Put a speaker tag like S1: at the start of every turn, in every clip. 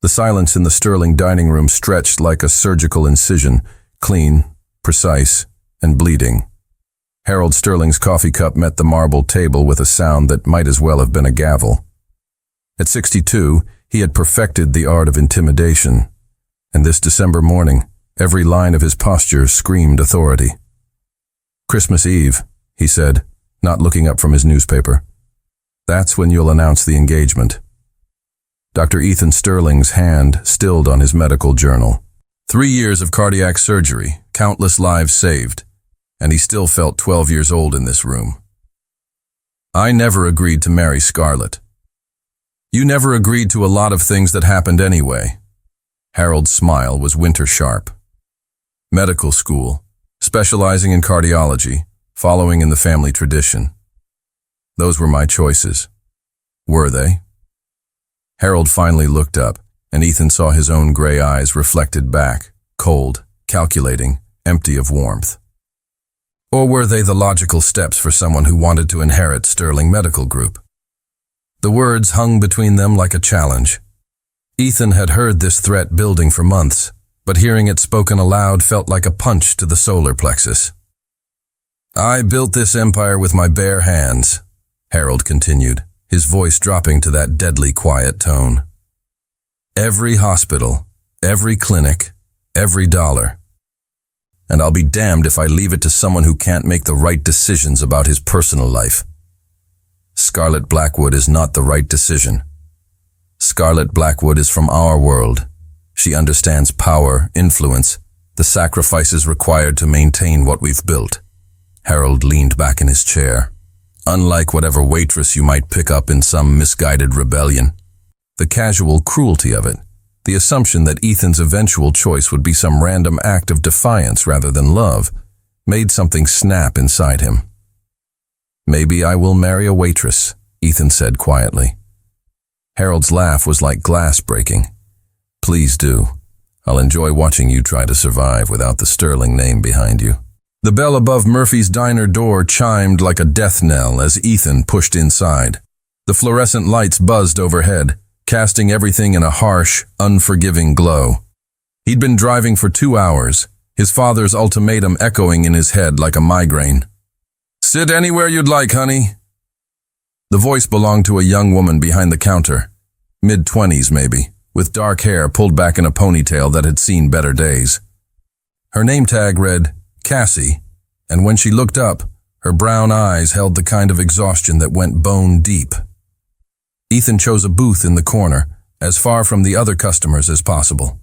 S1: The silence in the Sterling dining room stretched like a surgical incision, clean, precise, and bleeding. Harold Sterling's coffee cup met the marble table with a sound that might as well have been a gavel. At 62, he had perfected the art of intimidation, and this December morning, every line of his posture screamed authority. "Christmas Eve," he said, not looking up from his newspaper. "That's when you'll announce the engagement." Dr. Ethan Sterling's hand stilled on his medical journal. 3 years of cardiac surgery, countless lives saved, and he still felt 12 years old in this room. "I never agreed to marry Scarlett." "You never agreed to a lot of things that happened anyway." Harold's smile was winter sharp. "Medical school, specializing in cardiology, following in the family tradition. Those were my choices." "Were they?" Harold finally looked up, and Ethan saw his own gray eyes reflected back, cold, calculating, empty of warmth. "Or were they the logical steps for someone who wanted to inherit Sterling Medical Group?" The words hung between them like a challenge. Ethan had heard this threat building for months, but hearing it spoken aloud felt like a punch to the solar plexus. "I built this empire with my bare hands," Harold continued, his voice dropping to that deadly quiet tone. "Every hospital, every clinic, every dollar. And I'll be damned if I leave it to someone who can't make the right decisions about his personal life. Scarlett Blackwood is not the right decision. Scarlett Blackwood is from our world. She understands power, influence, the sacrifices required to maintain what we've built." Harold leaned back in his chair. "Unlike whatever waitress you might pick up in some misguided rebellion. The casual cruelty of it, the assumption that Ethan's eventual choice would be some random act of defiance rather than love, made something snap inside him. "Maybe I will marry a waitress," Ethan said quietly. Harold's laugh was like glass breaking. "Please do. I'll enjoy watching you try to survive without the Sterling name behind you." The bell above Murphy's diner door chimed like a death knell as Ethan pushed inside. The fluorescent lights buzzed overhead, casting everything in a harsh, unforgiving glow. He'd been driving for 2 hours, his father's ultimatum echoing in his head like a migraine. "Sit anywhere you'd like, honey." The voice belonged to a young woman behind the counter, mid-20s maybe, with dark hair pulled back in a ponytail that had seen better days. Her name tag read Cassie, and when she looked up, her brown eyes held the kind of exhaustion that went bone deep. Ethan chose a booth in the corner, as far from the other customers as possible.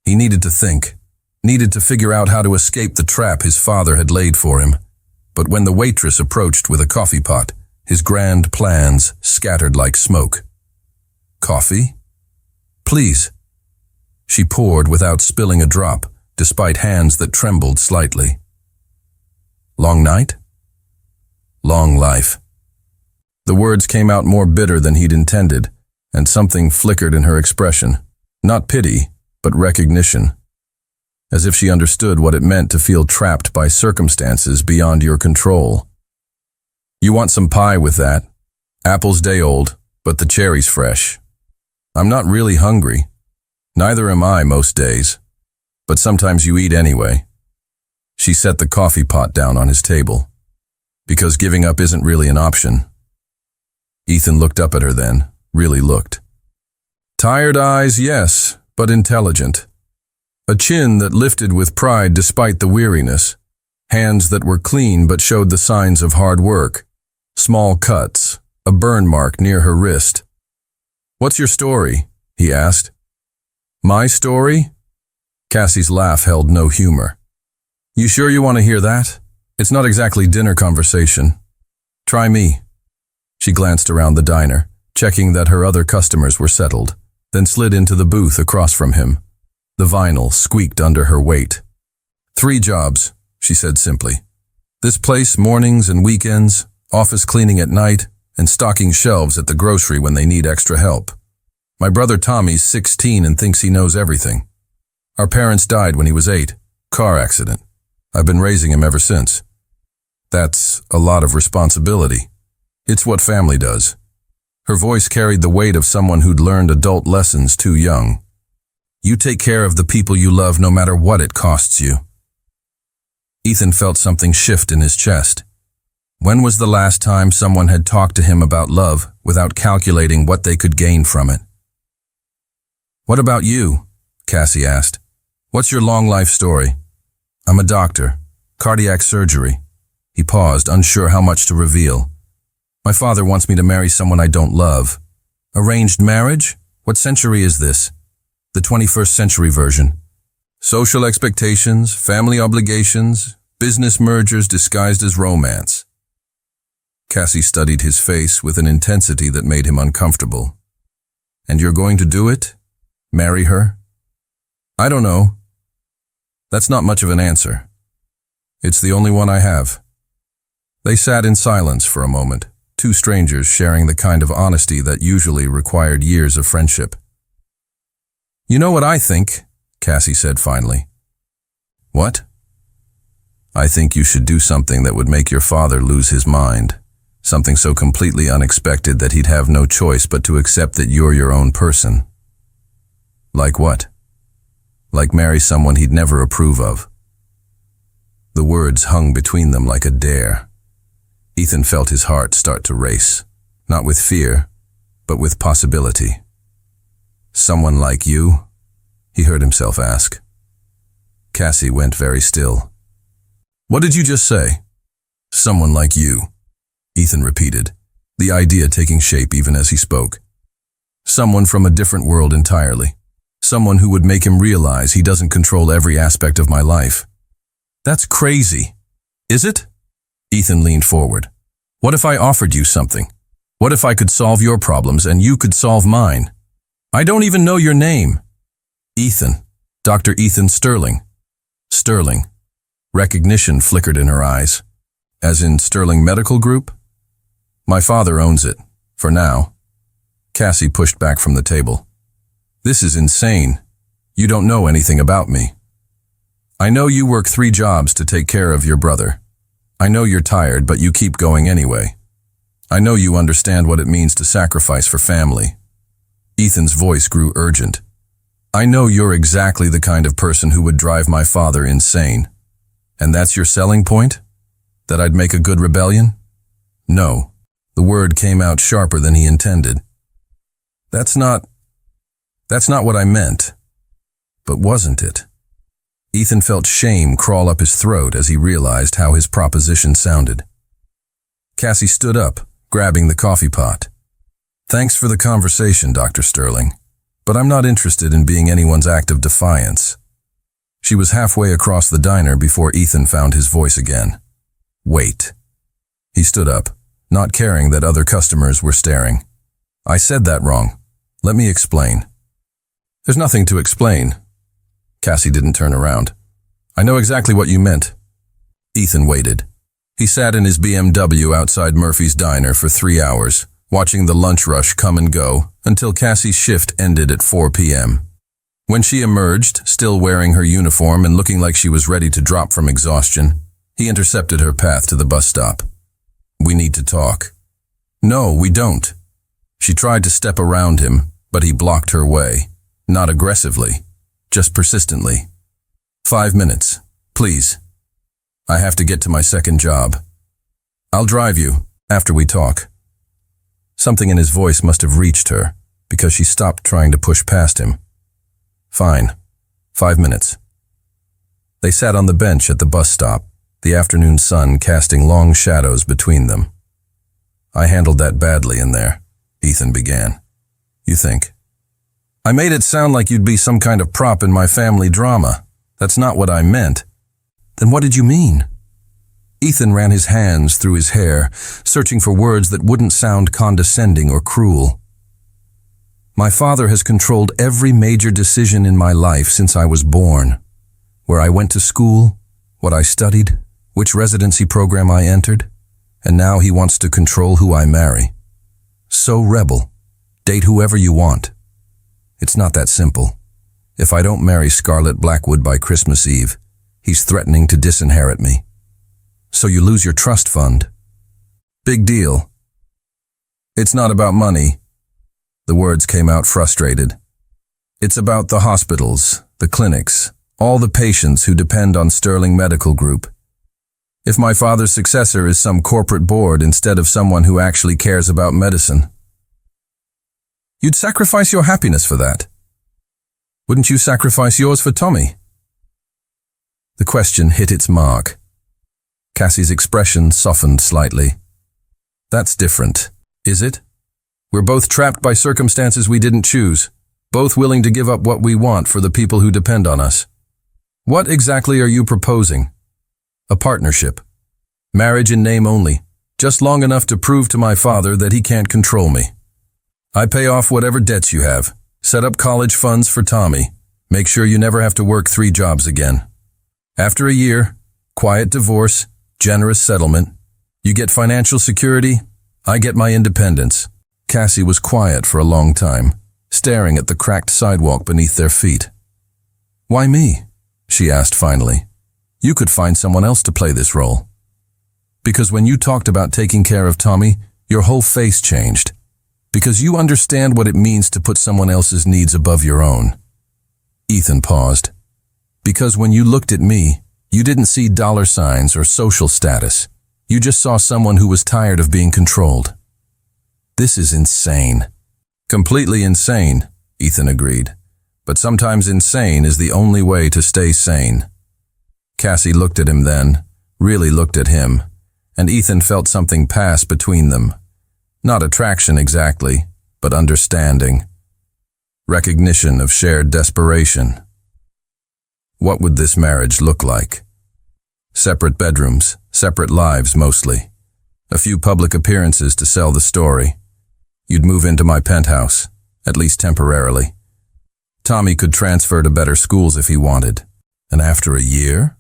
S1: He needed to think, needed to figure out how to escape the trap his father had laid for him. But when the waitress approached with a coffee pot, his grand plans scattered like smoke. "Coffee? Please." She poured without spilling a drop, despite hands that trembled slightly. "Long night?" "Long life." The words came out more bitter than he'd intended, and something flickered in her expression. Not pity, but recognition. As if she understood what it meant to feel trapped by circumstances beyond your control. "You want some pie with that? Apple's day old, but the cherry's fresh." "I'm not really hungry. Neither am I most days. But sometimes you eat anyway." She set the coffee pot down on his table. "Because giving up isn't really an option." Ethan looked up at her then, really looked. Tired eyes, yes, but intelligent. A chin that lifted with pride despite the weariness. Hands that were clean but showed the signs of hard work. Small cuts, a burn mark near her wrist. "What's your story?" he asked. "My story?" Cassie's laugh held no humor. "You sure you want to hear that? It's not exactly dinner conversation. Try me." She glanced around the diner, checking that her other customers were settled, then slid into the booth across from him. The vinyl squeaked under her weight. "3 jobs," she said simply. "This place mornings and weekends, office cleaning at night, and stocking shelves at the grocery when they need extra help. My brother Tommy's 16 and thinks he knows everything. Our parents died when he was 8, car accident. I've been raising him ever since. That's a lot of responsibility. It's what family does." Her voice carried the weight of someone who'd learned adult lessons too young. You take care of the people you love no matter what it costs you. Ethan felt something shift in his chest. When was the last time someone had talked to him about love without calculating what they could gain from it? What about you? Cassie asked. What's your long life story? I'm a doctor. Cardiac surgery. He paused, unsure how much to reveal. My father wants me to marry someone I don't love. Arranged marriage? What century is this? The 21st century version. Social expectations, family obligations, business mergers disguised as romance. Cassie studied his face with an intensity that made him uncomfortable. And you're going to do it? Marry her? I don't know. That's not much of an answer. It's the only one I have. They sat in silence for a moment, two strangers sharing the kind of honesty that usually required years of friendship. You know what I think, Cassie said finally. What? I think you should do something that would make your father lose his mind. Something so completely unexpected that he'd have no choice but to accept that you're your own person. Like what? Like marry someone he'd never approve of. The words hung between them like a dare. Ethan felt his heart start to race, not with fear, but with possibility. Someone like you? He heard himself ask. Cassie went very still. What did you just say? Someone like you, Ethan repeated, the idea taking shape even as he spoke. Someone from a different world entirely. Someone who would make him realize he doesn't control every aspect of my life. That's crazy. Is it? Ethan leaned forward. What if I offered you something? What if I could solve your problems and you could solve mine? I don't even know your name. Ethan. Dr. Ethan Sterling. Sterling. Recognition flickered in her eyes. As in Sterling Medical Group? My father owns it, for now. Cassie pushed back from the table. This is insane. You don't know anything about me. I know you work 3 jobs to take care of your brother. I know you're tired, but you keep going anyway. I know you understand what it means to sacrifice for family. Ethan's voice grew urgent. I know you're exactly the kind of person who would drive my father insane. And that's your selling point? That I'd make a good rebellion? No. The word came out sharper than he intended. That's not what I meant. But wasn't it? Ethan felt shame crawl up his throat as he realized how his proposition sounded. Cassie stood up, grabbing the coffee pot. Thanks for the conversation, Dr. Sterling, but I'm not interested in being anyone's act of defiance. She was halfway across the diner before Ethan found his voice again. Wait. He stood up, not caring that other customers were staring. I said that wrong. Let me explain. There's nothing to explain. Cassie didn't turn around. I know exactly what you meant. Ethan waited. He sat in his BMW outside Murphy's diner for 3 hours, watching the lunch rush come and go until Cassie's shift ended at 4 p.m. When she emerged, still wearing her uniform and looking like she was ready to drop from exhaustion, he intercepted her path to the bus stop. We need to talk. No, we don't. She tried to step around him, but he blocked her way. Not aggressively, just persistently. 5 minutes, please. I have to get to my second job. I'll drive you, after we talk. Something in his voice must have reached her, because she stopped trying to push past him. Fine. 5 minutes. They sat on the bench at the bus stop, the afternoon sun casting long shadows between them. I handled that badly in there, Ethan began. You think? I made it sound like you'd be some kind of prop in my family drama. That's not what I meant. Then what did you mean? Ethan ran his hands through his hair, searching for words that wouldn't sound condescending or cruel. My father has controlled every major decision in my life since I was born. Where I went to school, what I studied, which residency program I entered, and now he wants to control who I marry. So rebel. Date whoever you want. It's not that simple. If I don't marry Scarlett Blackwood by Christmas Eve, he's threatening to disinherit me. So you lose your trust fund. Big deal. It's not about money. The words came out frustrated. It's about the hospitals, the clinics, all the patients who depend on Sterling Medical Group. If my father's successor is some corporate board instead of someone who actually cares about medicine. You'd sacrifice your happiness for that. Wouldn't you sacrifice yours for Tommy? The question hit its mark. Cassie's expression softened slightly. That's different, is it? We're both trapped by circumstances we didn't choose, both willing to give up what we want for the people who depend on us. What exactly are you proposing? A partnership. Marriage in name only, just long enough to prove to my father that he can't control me. I pay off whatever debts you have, set up college funds for Tommy, make sure you never have to work 3 jobs again. After a year, quiet divorce, generous settlement, you get financial security, I get my independence. Cassie was quiet for a long time, staring at the cracked sidewalk beneath their feet. Why me? She asked finally. You could find someone else to play this role. Because when you talked about taking care of Tommy, your whole face changed. Because you understand what it means to put someone else's needs above your own. Ethan paused. Because when you looked at me, you didn't see dollar signs or social status. You just saw someone who was tired of being controlled. This is insane. Completely insane, Ethan agreed. But sometimes insane is the only way to stay sane. Cassie looked at him then, really looked at him, and Ethan felt something pass between them. Not attraction exactly, but understanding. Recognition of shared desperation. What would this marriage look like? Separate bedrooms, separate lives mostly. A few public appearances to sell the story. You'd move into my penthouse, at least temporarily. Tommy could transfer to better schools if he wanted. And after a year?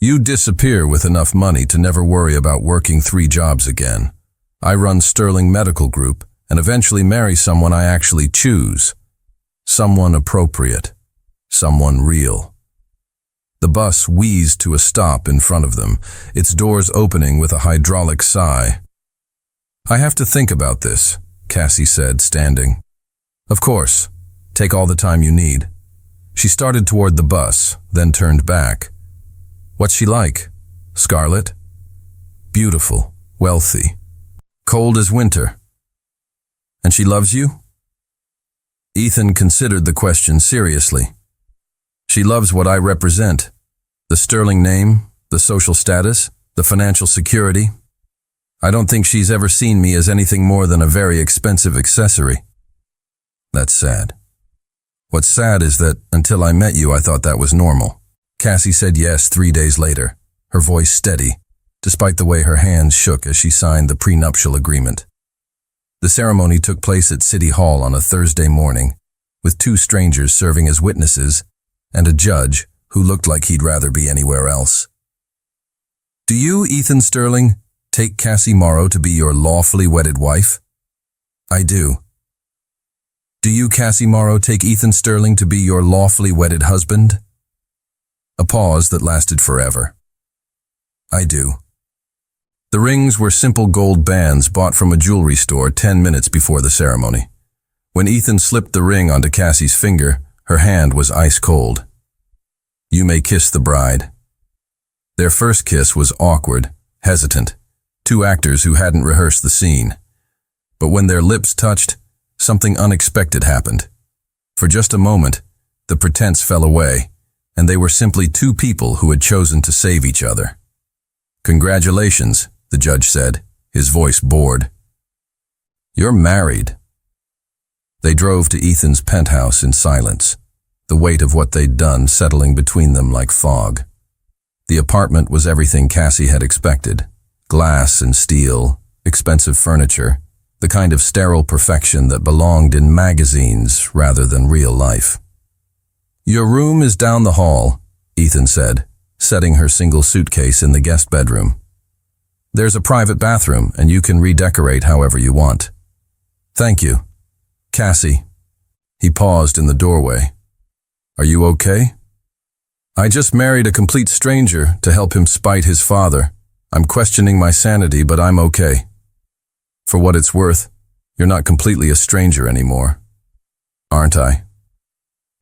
S1: You'd disappear with enough money to never worry about working 3 jobs again. I run Sterling Medical Group and eventually marry someone I actually choose. Someone appropriate. Someone real. The bus wheezed to a stop in front of them, its doors opening with a hydraulic sigh. I have to think about this, Cassie said, standing. Of course. Take all the time you need. She started toward the bus, then turned back. What's she like? Scarlet? Beautiful, wealthy, cold as winter. And she loves you? Ethan considered the question seriously. She loves what I represent. The Sterling name, the social status, the financial security. I don't think she's ever seen me as anything more than a very expensive accessory. That's sad. What's sad is that until I met you, I thought that was normal. Cassie said yes 3 days later, her voice steady, despite the way her hands shook as she signed the prenuptial agreement. The ceremony took place at City Hall on a Thursday morning, with 2 strangers serving as witnesses and a judge who looked like he'd rather be anywhere else. Do you, Ethan Sterling, take Cassie Morrow to be your lawfully wedded wife? I do. Do you, Cassie Morrow, take Ethan Sterling to be your lawfully wedded husband? A pause that lasted forever. I do. The rings were simple gold bands bought from a jewelry store 10 minutes before the ceremony. When Ethan slipped the ring onto Cassie's finger, her hand was ice cold. You may kiss the bride. Their first kiss was awkward, hesitant, 2 actors who hadn't rehearsed the scene. But when their lips touched, something unexpected happened. For just a moment, the pretense fell away, and they were simply 2 people who had chosen to save each other. Congratulations, the judge said, his voice bored. You're married. They drove to Ethan's penthouse in silence, the weight of what they'd done settling between them like fog. The apartment was everything Cassie had expected. Glass and steel, expensive furniture, the kind of sterile perfection that belonged in magazines rather than real life. Your room is down the hall, Ethan said, setting her single suitcase in the guest bedroom. There's a private bathroom, and you can redecorate however you want. Thank you. Cassie. He paused in the doorway. Are you okay? I just married a complete stranger to help him spite his father. I'm questioning my sanity, but I'm okay. For what it's worth, you're not completely a stranger anymore. Aren't I?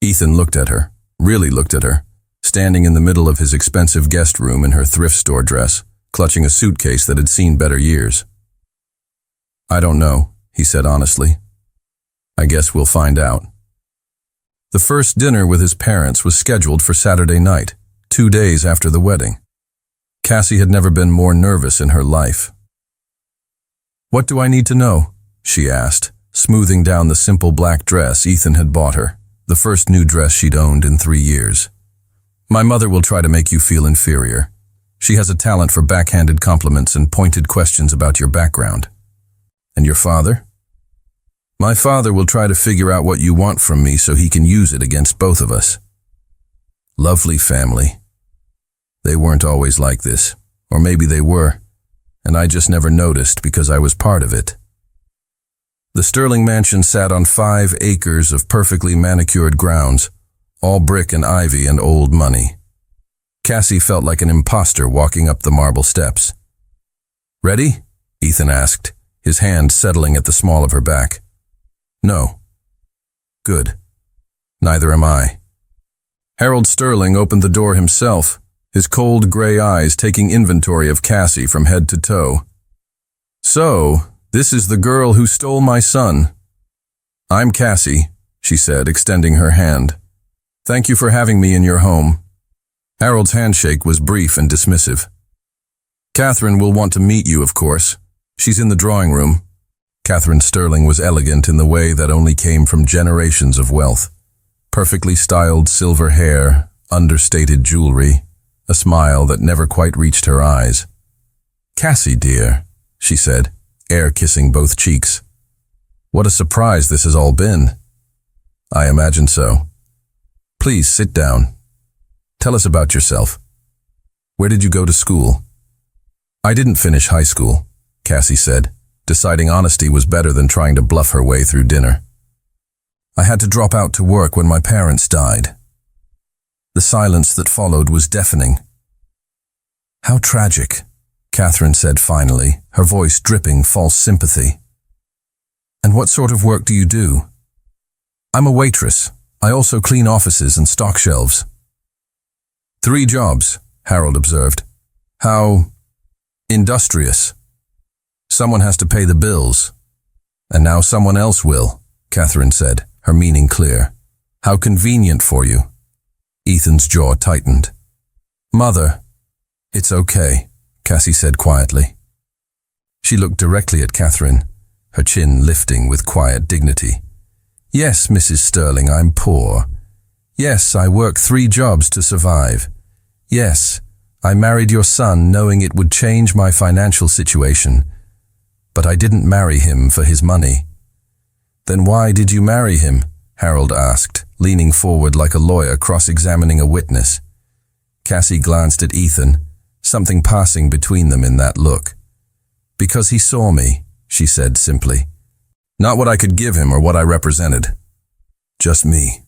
S1: Ethan looked at her, really looked at her, standing in the middle of his expensive guest room in her thrift store dress, clutching a suitcase that had seen better years. I don't know, he said honestly. I guess we'll find out. The first dinner with his parents was scheduled for Saturday night, 2 days after the wedding. Cassie had never been more nervous in her life. What do I need to know? She asked, smoothing down the simple black dress Ethan had bought her, the first new dress she'd owned in 3 years. My mother will try to make you feel inferior. She has a talent for backhanded compliments and pointed questions about your background. And your father? My father will try to figure out what you want from me so he can use it against both of us. Lovely family. They weren't always like this, or maybe they were, and I just never noticed because I was part of it. The Sterling mansion sat on 5 acres of perfectly manicured grounds, all brick and ivy and old money. Cassie felt like an imposter walking up the marble steps. Ready? Ethan asked, his hand settling at the small of her back. No. Good. Neither am I. Harold Sterling opened the door himself, his cold gray eyes taking inventory of Cassie from head to toe. So, this is the girl who stole my son. I'm Cassie, she said, extending her hand. Thank you for having me in your home. Harold's handshake was brief and dismissive. Catherine will want to meet you, of course. She's in the drawing room. Catherine Sterling was elegant in the way that only came from generations of wealth. Perfectly styled silver hair, understated jewelry, a smile that never quite reached her eyes. Cassie, dear, she said, air-kissing both cheeks. What a surprise this has all been. I imagine so. Please sit down. Tell us about yourself. Where did you go to school? I didn't finish high school, Cassie said, deciding honesty was better than trying to bluff her way through dinner. I had to drop out to work when my parents died. The silence that followed was deafening. How tragic, Catherine said finally, her voice dripping false sympathy. And what sort of work do you do? I'm a waitress. I also clean offices and stock shelves. 3 jobs, Harold observed. How industrious. Someone has to pay the bills. And now someone else will, Catherine said, her meaning clear. How convenient for you. Ethan's jaw tightened. Mother. It's okay, Cassie said quietly. She looked directly at Catherine, her chin lifting with quiet dignity. Yes, Mrs. Sterling, I'm poor. Yes, I work 3 jobs to survive. Yes, I married your son knowing it would change my financial situation. But I didn't marry him for his money. Then why did you marry him? Harold asked, leaning forward like a lawyer cross-examining a witness. Cassie glanced at Ethan, something passing between them in that look. Because he saw me, she said simply. Not what I could give him or what I represented. Just me.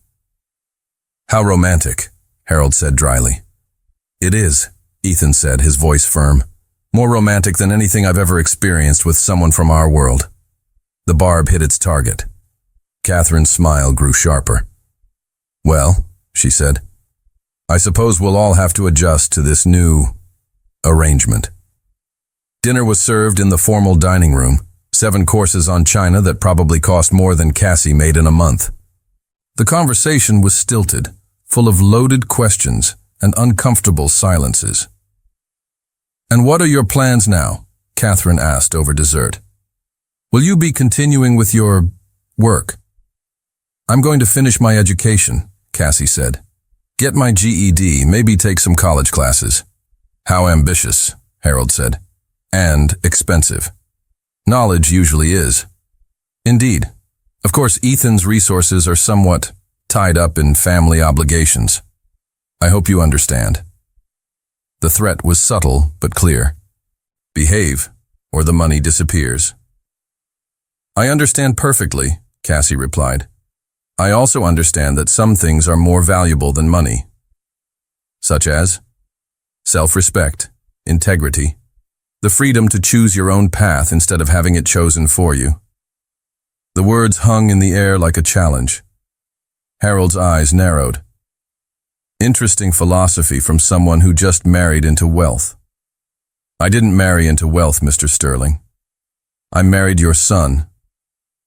S1: How romantic, Harold said dryly. It is, Ethan said, his voice firm. More romantic than anything I've ever experienced with someone from our world. The barb hit its target. Catherine's smile grew sharper. Well, she said, I suppose we'll all have to adjust to this new arrangement. Dinner was served in the formal dining room, 7 courses on china that probably cost more than Cassie made in a month. The conversation was stilted, full of loaded questions and uncomfortable silences. And what are your plans now? Catherine asked over dessert. Will you be continuing with your work? I'm going to finish my education, Cassie said. Get my GED, maybe take some college classes. How ambitious, Harold said. And expensive. Knowledge usually is. Indeed. Of course, Ethan's resources are somewhat tied up in family obligations. I hope you understand. The threat was subtle but clear. Behave, or the money disappears. I understand perfectly, Cassie replied. I also understand that some things are more valuable than money. Such as self-respect, integrity, The freedom to choose your own path instead of having it chosen for you. The words hung in the air like a challenge. Harold's eyes narrowed. Interesting philosophy from someone who just married into wealth. I didn't marry into wealth, Mr. Sterling. I married your son.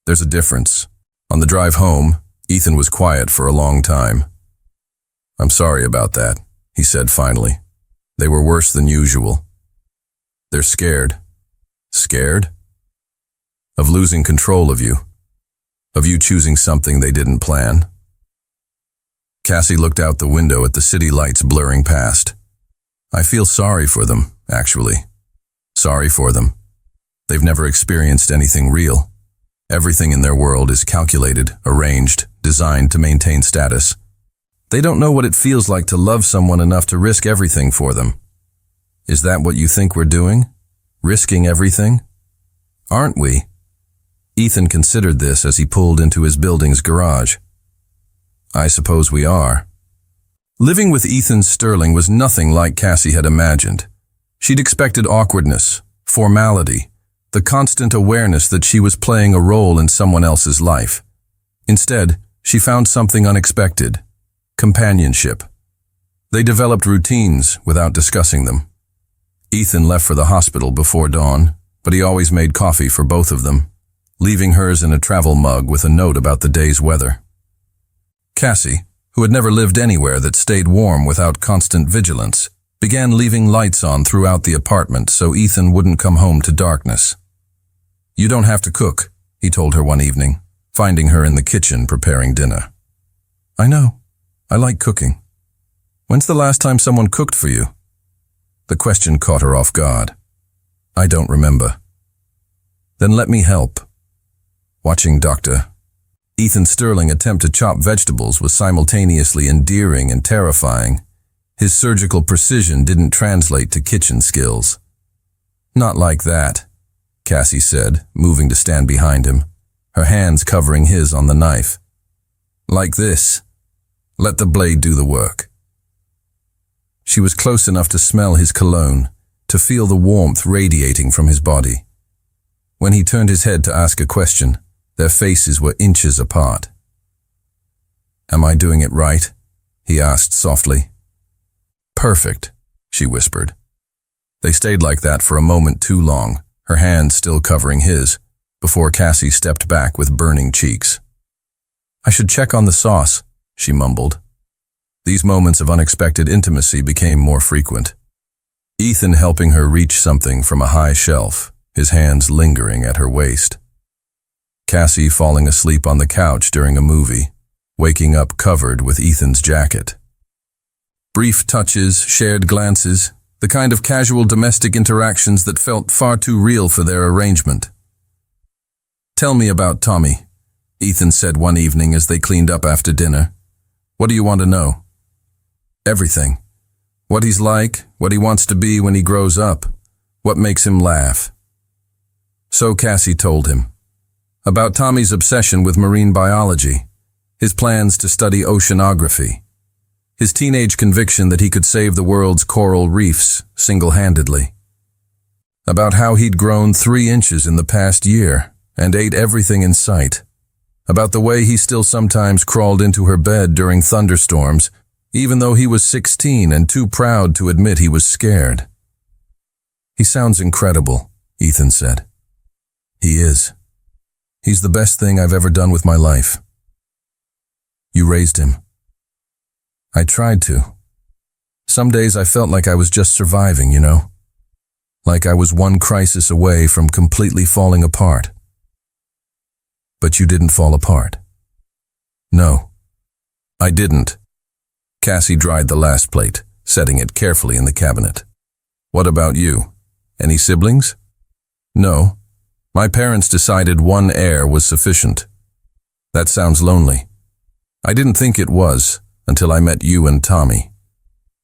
S1: There's a difference. On the drive home, Ethan was quiet for a long time. I'm sorry about that, he said finally. They were worse than usual. They're scared. Scared? Of losing control of you. Of you choosing something they didn't plan. Cassie looked out the window at the city lights blurring past. I feel sorry for them, actually. Sorry for them. They've never experienced anything real. Everything in their world is calculated, arranged, designed to maintain status. They don't know what it feels like to love someone enough to risk everything for them. Is that what you think we're doing? Risking everything? Aren't we? Ethan considered this as he pulled into his building's garage. I suppose we are. Living with Ethan Sterling was nothing like Cassie had imagined. She'd expected awkwardness, formality, the constant awareness that she was playing a role in someone else's life. Instead, she found something unexpected: companionship. They developed routines without discussing them. Ethan left for the hospital before dawn, but he always made coffee for both of them, leaving hers in a travel mug with a note about the day's weather. Cassie, who had never lived anywhere that stayed warm without constant vigilance, began leaving lights on throughout the apartment so Ethan wouldn't come home to darkness. You don't have to cook, he told her one evening, finding her in the kitchen preparing dinner. I know. I like cooking. When's the last time someone cooked for you? The question caught her off guard. I don't remember. Then let me help. Watching Dr. Ethan Sterling attempt to chop vegetables was simultaneously endearing and terrifying. His surgical precision didn't translate to kitchen skills. Not like that, Cassie said, moving to stand behind him, her hands covering his on the knife. Like this. Let the blade do the work. She was close enough to smell his cologne, to feel the warmth radiating from his body. When he turned his head to ask a question, their faces were inches apart. Am I doing it right? He asked softly. Perfect, she whispered. They stayed like that for a moment too long, her hand still covering his, before Cassie stepped back with burning cheeks. I should check on the sauce, she mumbled. These moments of unexpected intimacy became more frequent. Ethan helping her reach something from a high shelf, his hands lingering at her waist. Cassie falling asleep on the couch during a movie, waking up covered with Ethan's jacket. Brief touches, shared glances, the kind of casual domestic interactions that felt far too real for their arrangement. Tell me about Tommy, Ethan said one evening as they cleaned up after dinner. What do you want to know? Everything. What he's like, what he wants to be when he grows up, what makes him laugh. So Cassie told him. About Tommy's obsession with marine biology, his plans to study oceanography, his teenage conviction that he could save the world's coral reefs single-handedly. About how he'd grown 3 inches in the past year and ate everything in sight. About the way he still sometimes crawled into her bed during thunderstorms, even though he was 16 and too proud to admit he was scared. He sounds incredible, Ethan said. He is. He's the best thing I've ever done with my life. You raised him. I tried to. Some days I felt like I was just surviving, you know? Like I was one crisis away from completely falling apart. But you didn't fall apart. No, I didn't. Cassie dried the last plate, setting it carefully in the cabinet. What about you? Any siblings? No. My parents decided one heir was sufficient. That sounds lonely. I didn't think it was until I met you and Tommy.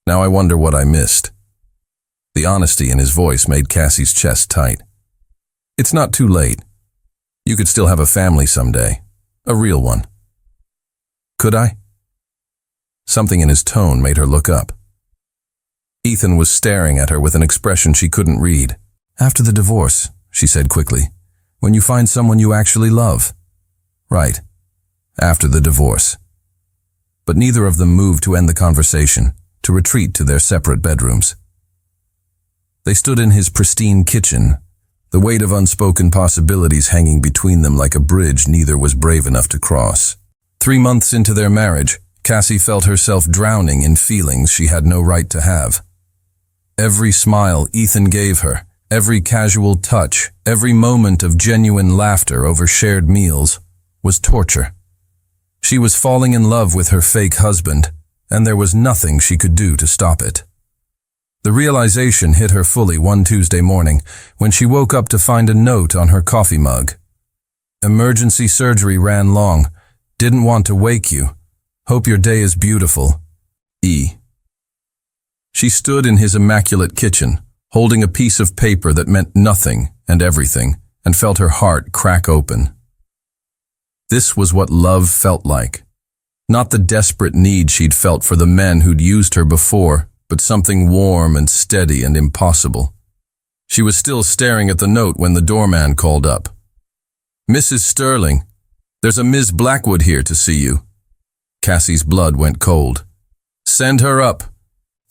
S1: Now I wonder what I missed. The honesty in his voice made Cassie's chest tight. It's not too late. You could still have a family someday. A real one. Could I? Something in his tone made her look up. Ethan was staring at her with an expression she couldn't read. After the divorce, she said quickly. When you find someone you actually love. Right. After the divorce. But neither of them moved to end the conversation, to retreat to their separate bedrooms. They stood in his pristine kitchen, the weight of unspoken possibilities hanging between them like a bridge neither was brave enough to cross. 3 months into their marriage, Cassie felt herself drowning in feelings she had no right to have. Every smile Ethan gave her, every casual touch, every moment of genuine laughter over shared meals was torture. She was falling in love with her fake husband, and there was nothing she could do to stop it. The realization hit her fully one Tuesday morning when she woke up to find a note on her coffee mug. Emergency surgery ran long. Didn't want to wake you. Hope your day is beautiful. E. She stood in his immaculate kitchen, holding a piece of paper that meant nothing and everything, and felt her heart crack open. This was what love felt like. Not the desperate need she'd felt for the men who'd used her before, but something warm and steady and impossible. She was still staring at the note when the doorman called up. "Mrs. Sterling, there's a Ms. Blackwood here to see you." Cassie's blood went cold. "Send her up."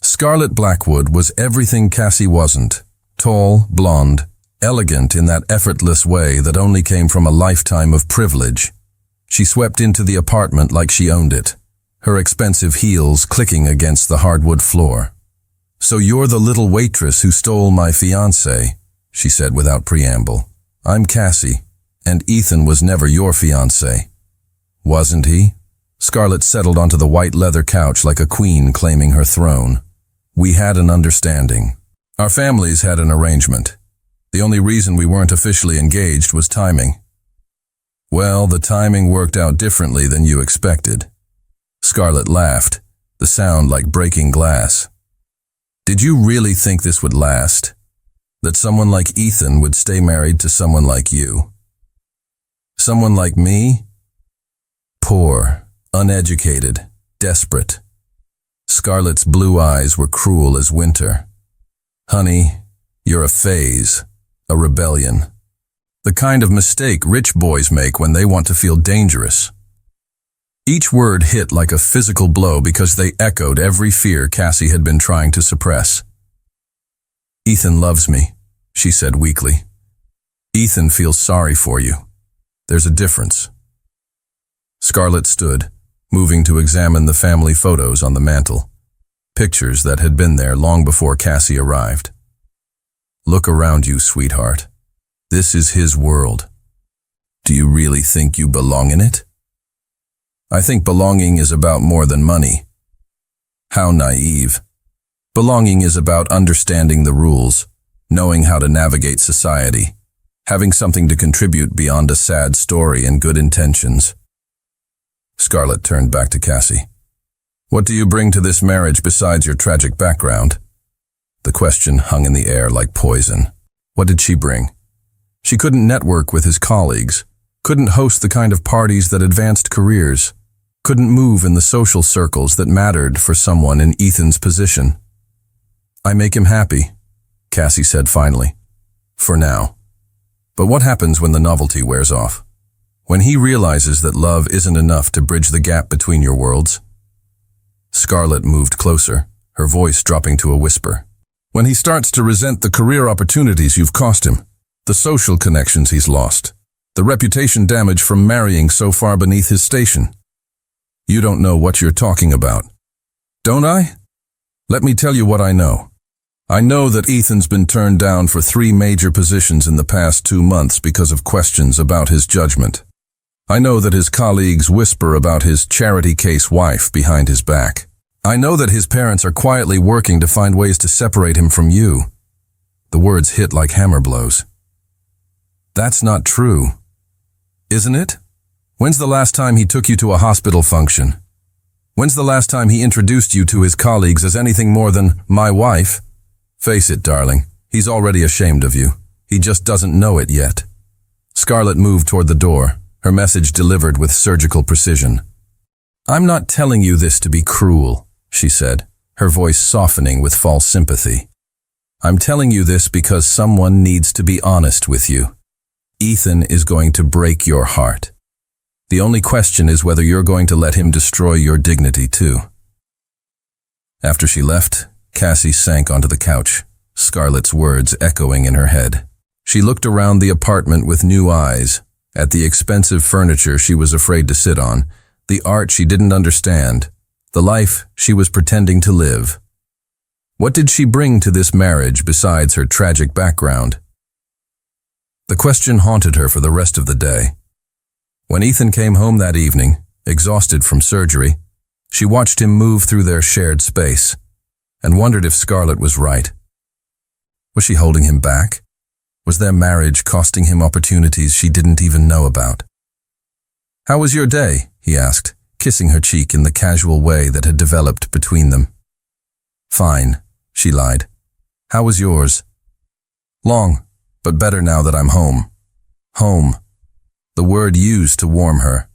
S1: Scarlett Blackwood was everything Cassie wasn't. Tall, blonde, elegant in that effortless way that only came from a lifetime of privilege. She swept into the apartment like she owned it, her expensive heels clicking against the hardwood floor. "So you're the little waitress who stole my fiancé," she said without preamble. "I'm Cassie, and Ethan was never your fiancé." "Wasn't he?" Scarlett settled onto the white leather couch like a queen claiming her throne. "We had an understanding. Our families had an arrangement. The only reason we weren't officially engaged was timing." "Well, the timing worked out differently than you expected." Scarlett laughed, the sound like breaking glass. "Did you really think this would last? That someone like Ethan would stay married to someone like you? Someone like me? Poor, uneducated, desperate." Scarlett's blue eyes were cruel as winter. "Honey, you're a phase, a rebellion. The kind of mistake rich boys make when they want to feel dangerous." Each word hit like a physical blow because they echoed every fear Cassie had been trying to suppress. "Ethan loves me," she said weakly. "Ethan feels sorry for you. There's a difference." Scarlett stood, moving to examine the family photos on the mantel, pictures that had been there long before Cassie arrived. "Look around you, sweetheart. This is his world. Do you really think you belong in it?" "I think belonging is about more than money." How naive. Belonging is about understanding the rules, knowing how to navigate society, having something to contribute beyond a sad story and good intentions. Scarlett turned back to Cassie. "What do you bring to this marriage besides your tragic background?" The question hung in the air like poison. What did she bring? She couldn't network with his colleagues, couldn't host the kind of parties that advanced careers, couldn't move in the social circles that mattered for someone in Ethan's position. "I make him happy," Cassie said finally. "For now. But what happens when the novelty wears off? When he realizes that love isn't enough to bridge the gap between your worlds?" Scarlett moved closer, her voice dropping to a whisper. "When he starts to resent the career opportunities you've cost him, the social connections he's lost, the reputation damage from marrying so far beneath his station. You don't know what you're talking about." "Don't I? Let me tell you what I know. I know that Ethan's been turned down for 3 major positions in the past 2 months because of questions about his judgment. I know that his colleagues whisper about his charity case wife behind his back. I know that his parents are quietly working to find ways to separate him from you." The words hit like hammer blows. "That's not true. Isn't it? When's the last time he took you to a hospital function? When's the last time he introduced you to his colleagues as anything more than my wife? Face it, darling, he's already ashamed of you. He just doesn't know it yet." Scarlett moved toward the door, her message delivered with surgical precision. "I'm not telling you this to be cruel," she said, her voice softening with false sympathy. I'm telling you this because someone needs to be honest with you. Ethan is going to break your heart. The only question is whether you're going to let him destroy your dignity too. After she left, Cassie sank onto the couch, Scarlett's words echoing in her head. She looked around the apartment with new eyes, at the expensive furniture she was afraid to sit on, the art she didn't understand, the life she was pretending to live. What did she bring to this marriage besides her tragic background? The question haunted her for the rest of the day. When Ethan came home that evening, exhausted from surgery, she watched him move through their shared space and wondered if Scarlett was right. Was she holding him back? Was their marriage costing him opportunities she didn't even know about? "How was your day?" he asked, kissing her cheek in the casual way that had developed between them. "Fine," she lied. "How was yours?" "Long, but better now that I'm home." Home. The word used to warm her.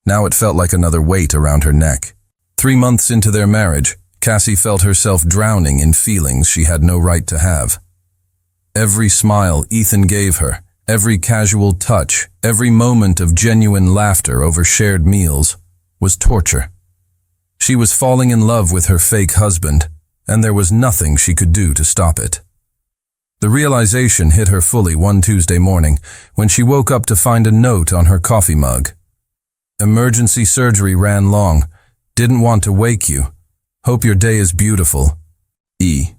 S1: Now it felt like another weight around her neck. 3 months into their marriage, Cassie felt herself drowning in feelings she had no right to have. Every smile Ethan gave her, every casual touch, every moment of genuine laughter over shared meals, was torture. She was falling in love with her fake husband, and there was nothing she could do to stop it. The realization hit her fully one Tuesday morning when she woke up to find a note on her coffee mug. "Emergency surgery ran long. Didn't want to wake you. Hope your day is beautiful. E."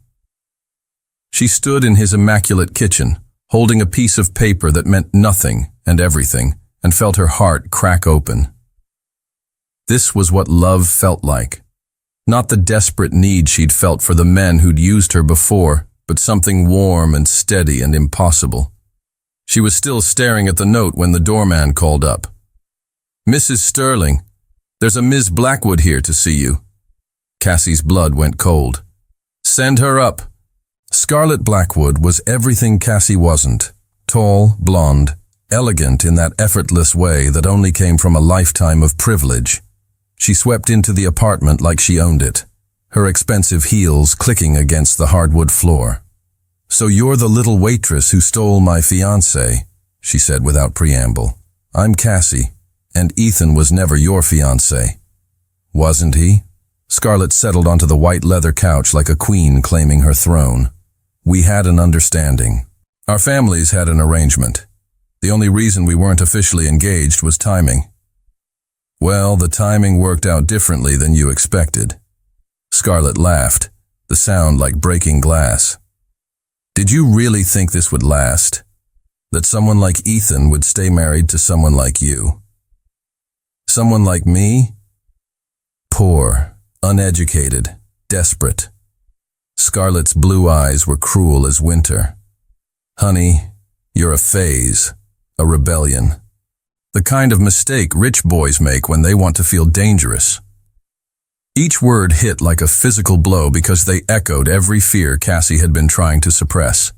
S1: She stood in his immaculate kitchen, holding a piece of paper that meant nothing and everything, and felt her heart crack open. This was what love felt like. Not the desperate need she'd felt for the men who'd used her before, but something warm and steady and impossible. She was still staring at the note when the doorman called up. "Mrs. Sterling, there's a Ms. Blackwood here to see you." Cassie's blood went cold. "Send her up." Scarlett Blackwood was everything Cassie wasn't. Tall, blonde, elegant in that effortless way that only came from a lifetime of privilege. She swept into the apartment like she owned it, her expensive heels clicking against the hardwood floor. "So you're the little waitress who stole my fiancé," she said without preamble. "I'm Cassie, and Ethan was never your fiancé." "Wasn't he?" Scarlett settled onto the white leather couch like a queen claiming her throne. "We had an understanding. Our families had an arrangement. The only reason we weren't officially engaged was timing." "Well, the timing worked out differently than you expected." Scarlett laughed, the sound like breaking glass. "Did you really think this would last? That someone like Ethan would stay married to someone like you? Someone like me? Poor, uneducated, desperate." Scarlett's blue eyes were cruel as winter. "Honey, you're a phase, a rebellion. The kind of mistake rich boys make when they want to feel dangerous." Each word hit like a physical blow because they echoed every fear Cassie had been trying to suppress.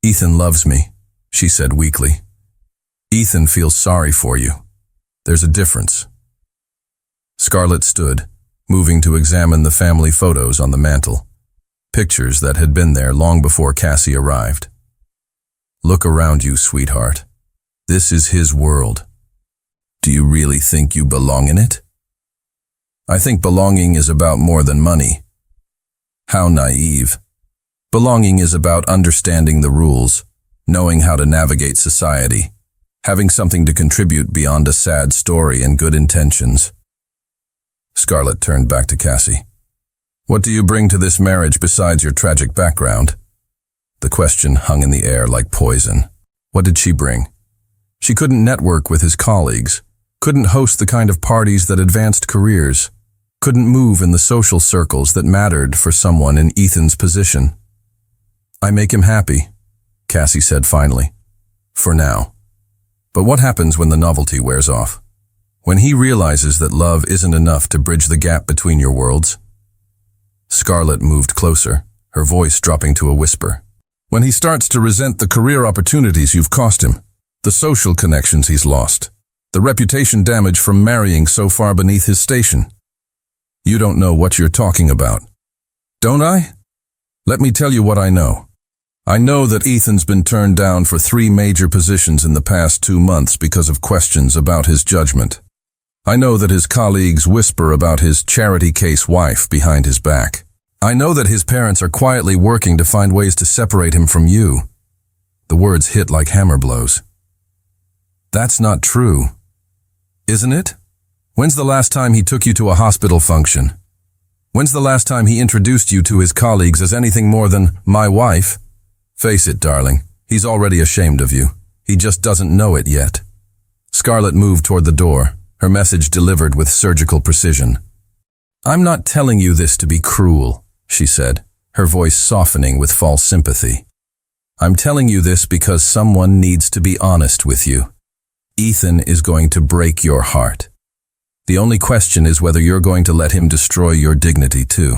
S1: "Ethan loves me," she said weakly. "Ethan feels sorry for you. There's a difference." Scarlett stood, moving to examine the family photos on the mantel, pictures that had been there long before Cassie arrived. "Look around you, sweetheart. This is his world. Do you really think you belong in it?" "I think belonging is about more than money." How naive. Belonging is about understanding the rules, knowing how to navigate society, having something to contribute beyond a sad story and good intentions. Scarlett turned back to Cassie. "What do you bring to this marriage besides your tragic background?" The question hung in the air like poison. What did she bring? She couldn't network with his colleagues, couldn't host the kind of parties that advanced careers, couldn't move in the social circles that mattered for someone in Ethan's position. "I make him happy," Cassie said finally. "For now. But what happens when the novelty wears off? When he realizes that love isn't enough to bridge the gap between your worlds?" Scarlett moved closer, her voice dropping to a whisper. "When he starts to resent the career opportunities you've cost him, the social connections he's lost, the reputation damage from marrying so far beneath his station. You don't know what you're talking about." "Don't I?" Let me tell you what I know. I know that Ethan's been turned down for 3 major positions in the past 2 months because of questions about his judgment. I know that his colleagues whisper about his charity case wife behind his back. I know that his parents are quietly working to find ways to separate him from you. The words hit like hammer blows. That's not true, isn't it? When's the last time he took you to a hospital function? When's the last time he introduced you to his colleagues as anything more than my wife? Face it, darling, he's already ashamed of you. He just doesn't know it yet. Scarlett moved toward the door, her message delivered with surgical precision. I'm not telling you this to be cruel, she said, her voice softening with false sympathy. I'm telling you this because someone needs to be honest with you. Ethan is going to break your heart. The only question is whether you're going to let him destroy your dignity too.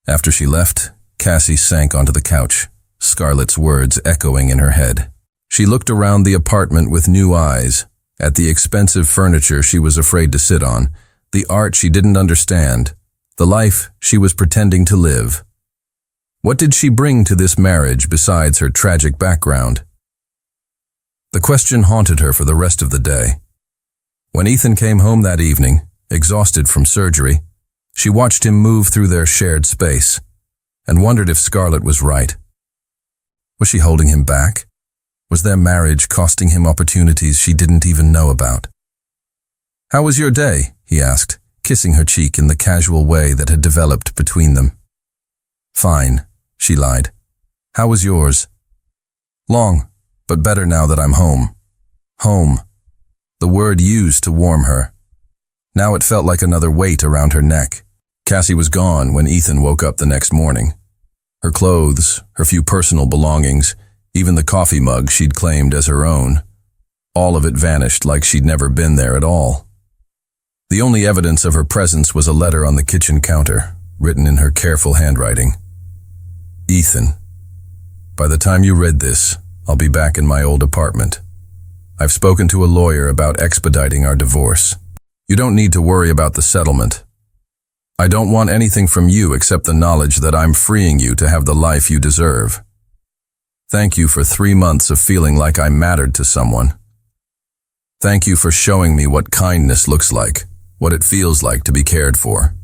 S1: After she left, Cassie sank onto the couch, Scarlett's words echoing in her head. She looked around the apartment with new eyes, at the expensive furniture she was afraid to sit on, the art she didn't understand, the life she was pretending to live. What did she bring to this marriage besides her tragic background? The question haunted her for the rest of the day. When Ethan came home that evening, exhausted from surgery, she watched him move through their shared space and wondered if Scarlett was right. Was she holding him back? Was their marriage costing him opportunities she didn't even know about? How was your day? He asked, kissing her cheek in the casual way that had developed between them. Fine, she lied. How was yours? Long, but better now that I'm home. Home. The word used to warm her. Now it felt like another weight around her neck. Cassie was gone when Ethan woke up the next morning. Her clothes, her few personal belongings, even the coffee mug she'd claimed as her own. All of it vanished like she'd never been there at all. The only evidence of her presence was a letter on the kitchen counter, written in her careful handwriting. Ethan, by the time you read this, I'll be back in my old apartment. I've spoken to a lawyer about expediting our divorce. You don't need to worry about the settlement. I don't want anything from you except the knowledge that I'm freeing you to have the life you deserve. Thank you for 3 months of feeling like I mattered to someone. Thank you for showing me what kindness looks like, what it feels like to be cared for.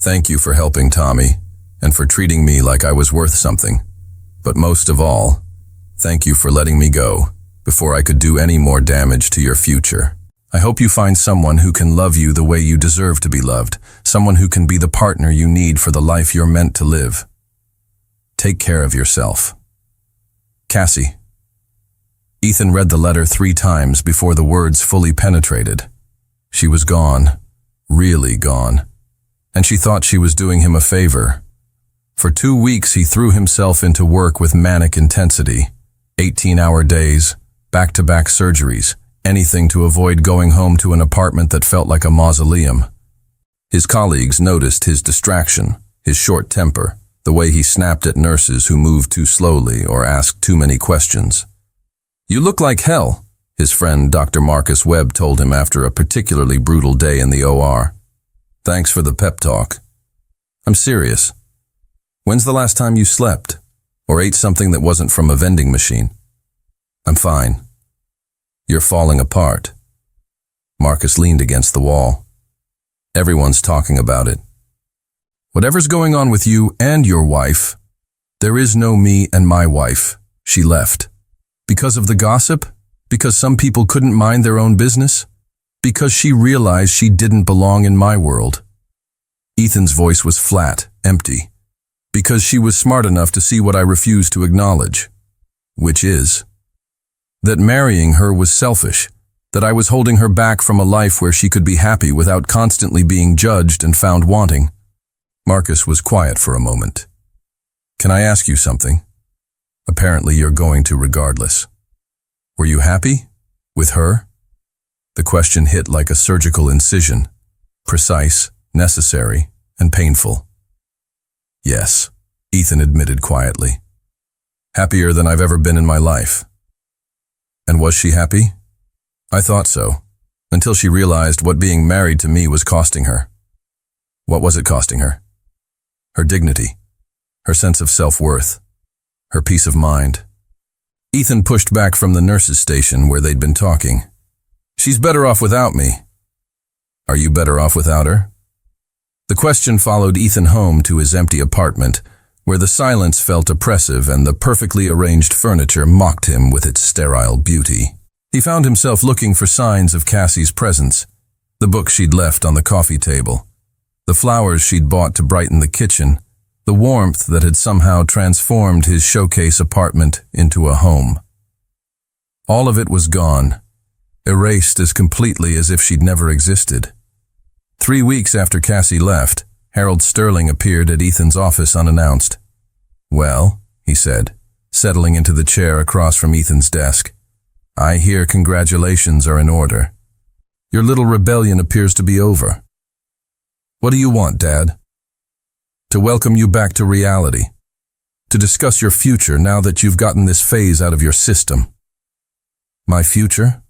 S1: Thank you for helping Tommy, and for treating me like I was worth something. But most of all, thank you for letting me go, before I could do any more damage to your future. I hope you find someone who can love you the way you deserve to be loved, someone who can be the partner you need for the life you're meant to live. Take care of yourself. Cassie. Ethan read the letter 3 times before the words fully penetrated. She was gone, really gone, and she thought she was doing him a favor. For 2 weeks he threw himself into work with manic intensity, 18-hour days, back-to-back surgeries, anything to avoid going home to an apartment that felt like a mausoleum. His colleagues noticed his distraction, his short temper, the way he snapped at nurses who moved too slowly or asked too many questions. You look like hell, his friend Dr. Marcus Webb told him after a particularly brutal day in the OR. Thanks for the pep talk. I'm serious. When's the last time you slept or ate something that wasn't from a vending machine? I'm fine. You're falling apart. Marcus leaned against the wall. Everyone's talking about it. Whatever's going on with you and your wife, there is no me and my wife. She left. Because of the gossip? Because some people couldn't mind their own business? Because she realized she didn't belong in my world. Ethan's voice was flat, empty. Because she was smart enough to see what I refused to acknowledge. Which is that marrying her was selfish, that I was holding her back from a life where she could be happy without constantly being judged and found wanting. Marcus was quiet for a moment. Can I ask you something? Apparently you're going to regardless. Were you happy? With her? The question hit like a surgical incision, precise, necessary, and painful. Yes, Ethan admitted quietly. Happier than I've ever been in my life. And was she happy? I thought so, until she realized what being married to me was costing her. What was it costing her? Her dignity. her sense of self-worth, her peace of mind. Ethan pushed back from the nurse's station where they'd been talking. "She's better off without me." "Are you better off without her?" The question followed Ethan home to his empty apartment, where the silence felt oppressive and the perfectly arranged furniture mocked him with its sterile beauty. He found himself looking for signs of Cassie's presence, the book she'd left on the coffee table, the flowers she'd bought to brighten the kitchen, the warmth that had somehow transformed his showcase apartment into a home. All of it was gone, erased as completely as if she'd never existed. 3 weeks after Cassie left, Harold Sterling appeared at Ethan's office unannounced. "Well," he said, settling into the chair across from Ethan's desk, "I hear congratulations are in order. Your little rebellion appears to be over." "What do you want, Dad?" "To welcome you back to reality. To discuss your future now that you've gotten this phase out of your system." "My future?"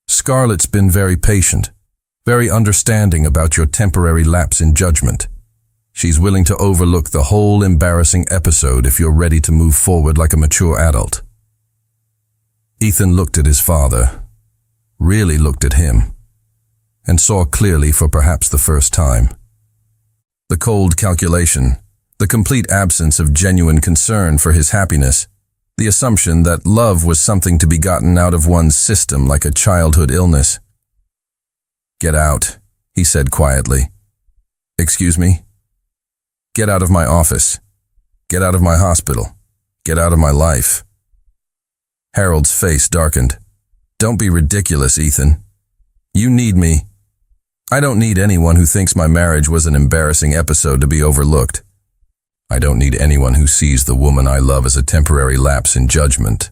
S1: "Scarlett's been very patient, very understanding about your temporary lapse in judgment. She's willing to overlook the whole embarrassing episode if you're ready to move forward like a mature adult." Ethan looked at his father, really looked at him, and saw clearly for perhaps the first time. The cold calculation, the complete absence of genuine concern for his happiness, the assumption that love was something to be gotten out of one's system like a childhood illness. "Get out," he said quietly. "Excuse me?" "Get out of my office. Get out of my hospital. Get out of my life." Harold's face darkened. "Don't be ridiculous, Ethan. You need me. I don't need anyone who thinks my marriage was an embarrassing episode to be overlooked. I don't need anyone who sees the woman I love as a temporary lapse in judgment."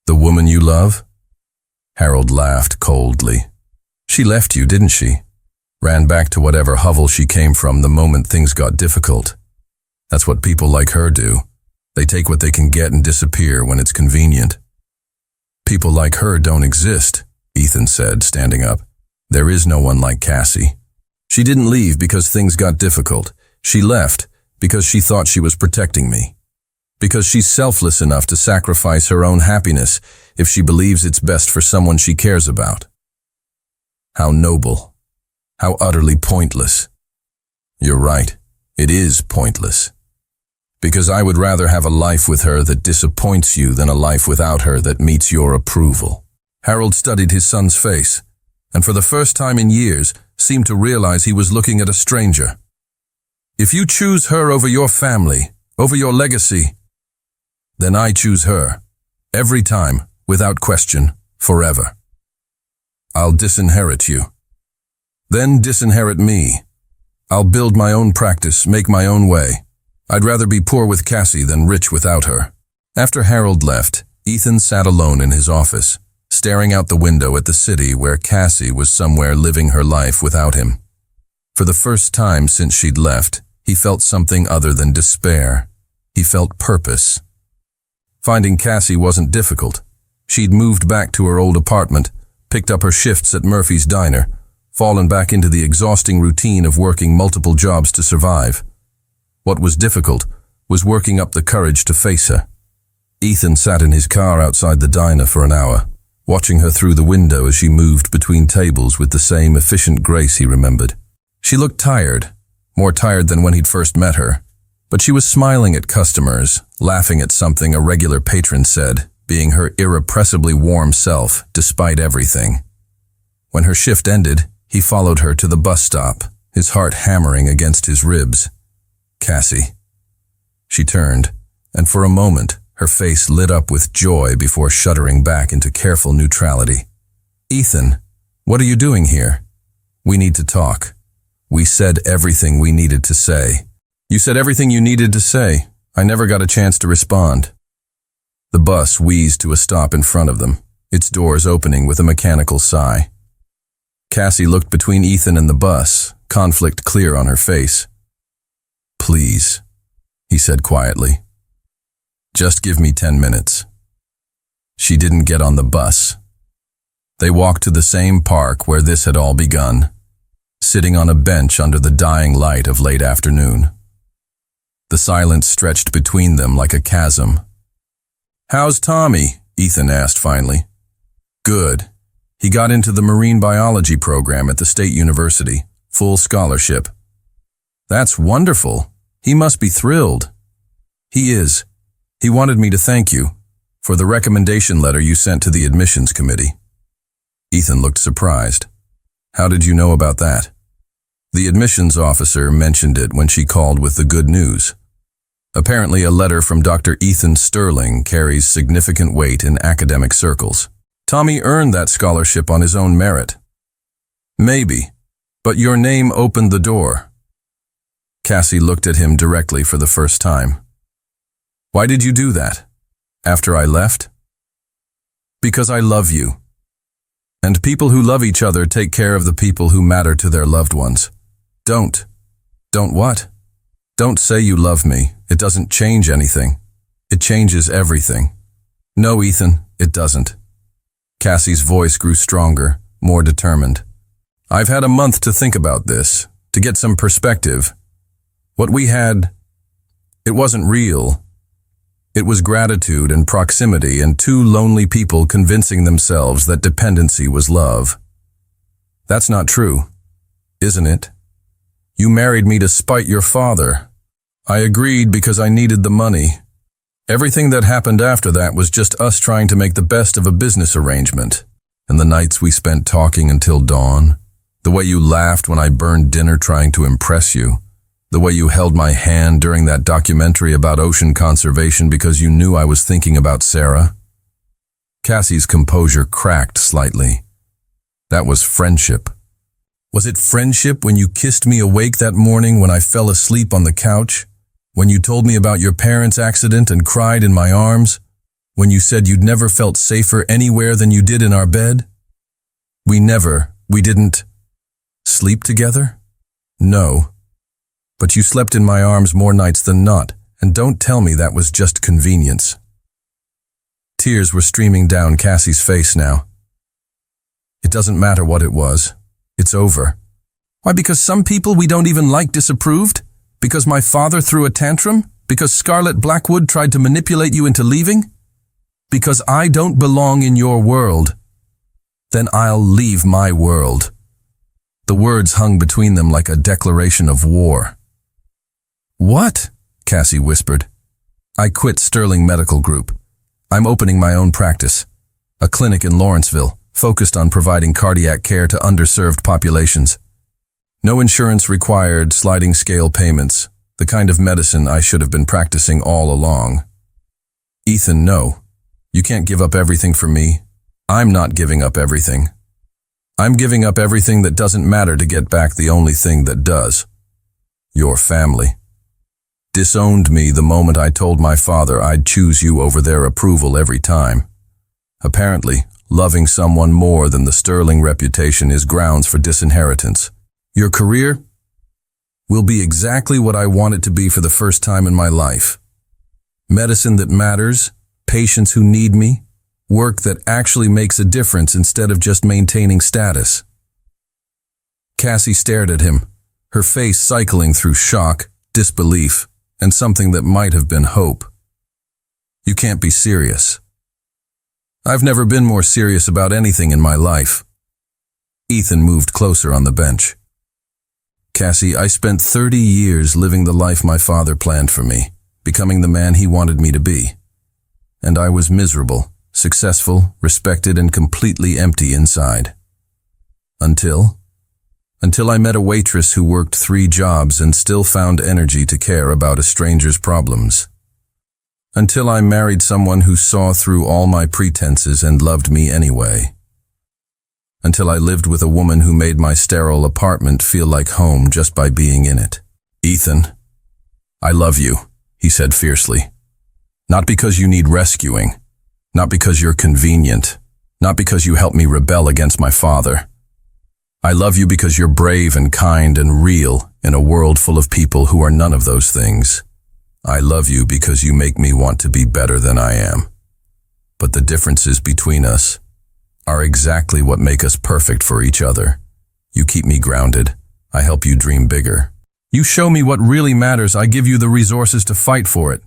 S1: "The woman you love?" Harold laughed coldly. "She left you, didn't she? Ran back to whatever hovel she came from the moment things got difficult. That's what people like her do. They take what they can get and disappear when it's convenient." "People like her don't exist," Ethan said, standing up. "There is no one like Cassie. She didn't leave because things got difficult. She left because she thought she was protecting me. Because she's selfless enough to sacrifice her own happiness if she believes it's best for someone she cares about." How noble. How utterly pointless. You're right. It is pointless. Because I would rather have a life with her that disappoints you than a life without her that meets your approval. Harold studied his son's face, and for the first time in years seemed to realize he was looking at a stranger. "If you choose her over your family, over your legacy, then I choose her. Every time, without question, forever. I'll disinherit you. Then disinherit me. I'll build my own practice, make my own way. I'd rather be poor with Cassie than rich without her." After Harold left, Ethan sat alone in his office, staring out the window at the city where Cassie was somewhere living her life without him. For the first time since she'd left, he felt something other than despair. He felt purpose. Finding Cassie wasn't difficult. She'd moved back to her old apartment, picked up her shifts at Murphy's Diner, fallen back into the exhausting routine of working multiple jobs to survive. What was difficult was working up the courage to face her. Ethan sat in his car outside the diner for an hour, watching her through the window as she moved between tables with the same efficient grace he remembered. She looked tired, more tired than when he'd first met her, but she was smiling at customers, laughing at something a regular patron said, being her irrepressibly warm self despite everything. When her shift ended, he followed her to the bus stop, his heart hammering against his ribs. "Cassie." She turned, and for a moment, her face lit up with joy before shuddering back into careful neutrality. "Ethan, what are you doing here?" "We need to talk." "We said everything we needed to say." "You said everything you needed to say. I never got a chance to respond." The bus wheezed to a stop in front of them, its doors opening with a mechanical sigh. Cassie looked between Ethan and the bus, conflict clear on her face. "Please," he said quietly. "Just give me 10 minutes." She didn't get on the bus. They walked to the same park where this had all begun, sitting on a bench under the dying light of late afternoon. The silence stretched between them like a chasm. "How's Tommy?" Ethan asked finally. "Good. He got into the marine biology program at the state university, full scholarship." "That's wonderful. He must be thrilled." "He is. He wanted me to thank you for the recommendation letter you sent to the admissions committee." Ethan looked surprised. "How did you know about that?" "The admissions officer mentioned it when she called with the good news. Apparently a letter from Dr. Ethan Sterling carries significant weight in academic circles. Tommy earned that scholarship on his own merit." "Maybe, but your name opened the door." Cassie looked at him directly for the first time. "Why did you do that? After I left?" "Because I love you. And people who love each other take care of the people who matter to their loved ones. Don't what? Don't say you love me. It doesn't change anything. It changes everything." "No, Ethan, it doesn't." Cassie's voice grew stronger, more determined. "I've had a month to think about this, to get some perspective. What we had, it wasn't real. It was gratitude and proximity and two lonely people convincing themselves that dependency was love. That's not true, isn't it? You married me to spite your father. I agreed because I needed the money. Everything that happened after that was just us trying to make the best of a business arrangement. And the nights we spent talking until dawn, the way you laughed when I burned dinner trying to impress you, the way you held my hand during that documentary about ocean conservation because you knew I was thinking about Sarah." Cassie's composure cracked slightly. "That was friendship. Was it friendship when you kissed me awake that morning when I fell asleep on the couch? When you told me about your parents' accident and cried in my arms? When you said you'd never felt safer anywhere than you did in our bed? We didn't sleep together? No. But you slept in my arms more nights than not, and don't tell me that was just convenience." Tears were streaming down Cassie's face now. "It doesn't matter what it was. It's over." "Why, because some people we don't even like disapproved? Because my father threw a tantrum? Because Scarlett Blackwood tried to manipulate you into leaving? Because I don't belong in your world? Then I'll leave my world." The words hung between them like a declaration of war. "What?" Cassie whispered. "I quit Sterling Medical Group. I'm opening my own practice. A clinic in Lawrenceville, focused on providing cardiac care to underserved populations. No insurance required, sliding scale payments, the kind of medicine I should have been practicing all along." "Ethan, no. You can't give up everything for me. I'm not giving up everything. I'm giving up everything that doesn't matter to get back the only thing that does. Your family. Disowned me the moment I told my father I'd choose you over their approval every time. Apparently, loving someone more than the Sterling reputation is grounds for disinheritance. Your career will be exactly what I want it to be for the first time in my life. Medicine that matters, patients who need me, work that actually makes a difference instead of just maintaining status." Cassie stared at him, her face cycling through shock, disbelief, and something that might have been hope. "You can't be serious." "I've never been more serious about anything in my life." Ethan moved closer on the bench. "Cassie, I spent 30 years living the life my father planned for me, becoming the man he wanted me to be. And I was miserable, successful, respected, and completely empty inside. Until I met a waitress who worked 3 jobs and still found energy to care about a stranger's problems. Until I married someone who saw through all my pretenses and loved me anyway. Until I lived with a woman who made my sterile apartment feel like home just by being in it." "Ethan, I love you," he said fiercely. "Not because you need rescuing, not because you're convenient, not because you helped me rebel against my father. I love you because you're brave and kind and real in a world full of people who are none of those things. I love you because you make me want to be better than I am. But the differences between us are exactly what make us perfect for each other. You keep me grounded. I help you dream bigger. You show me what really matters, I give you the resources to fight for it.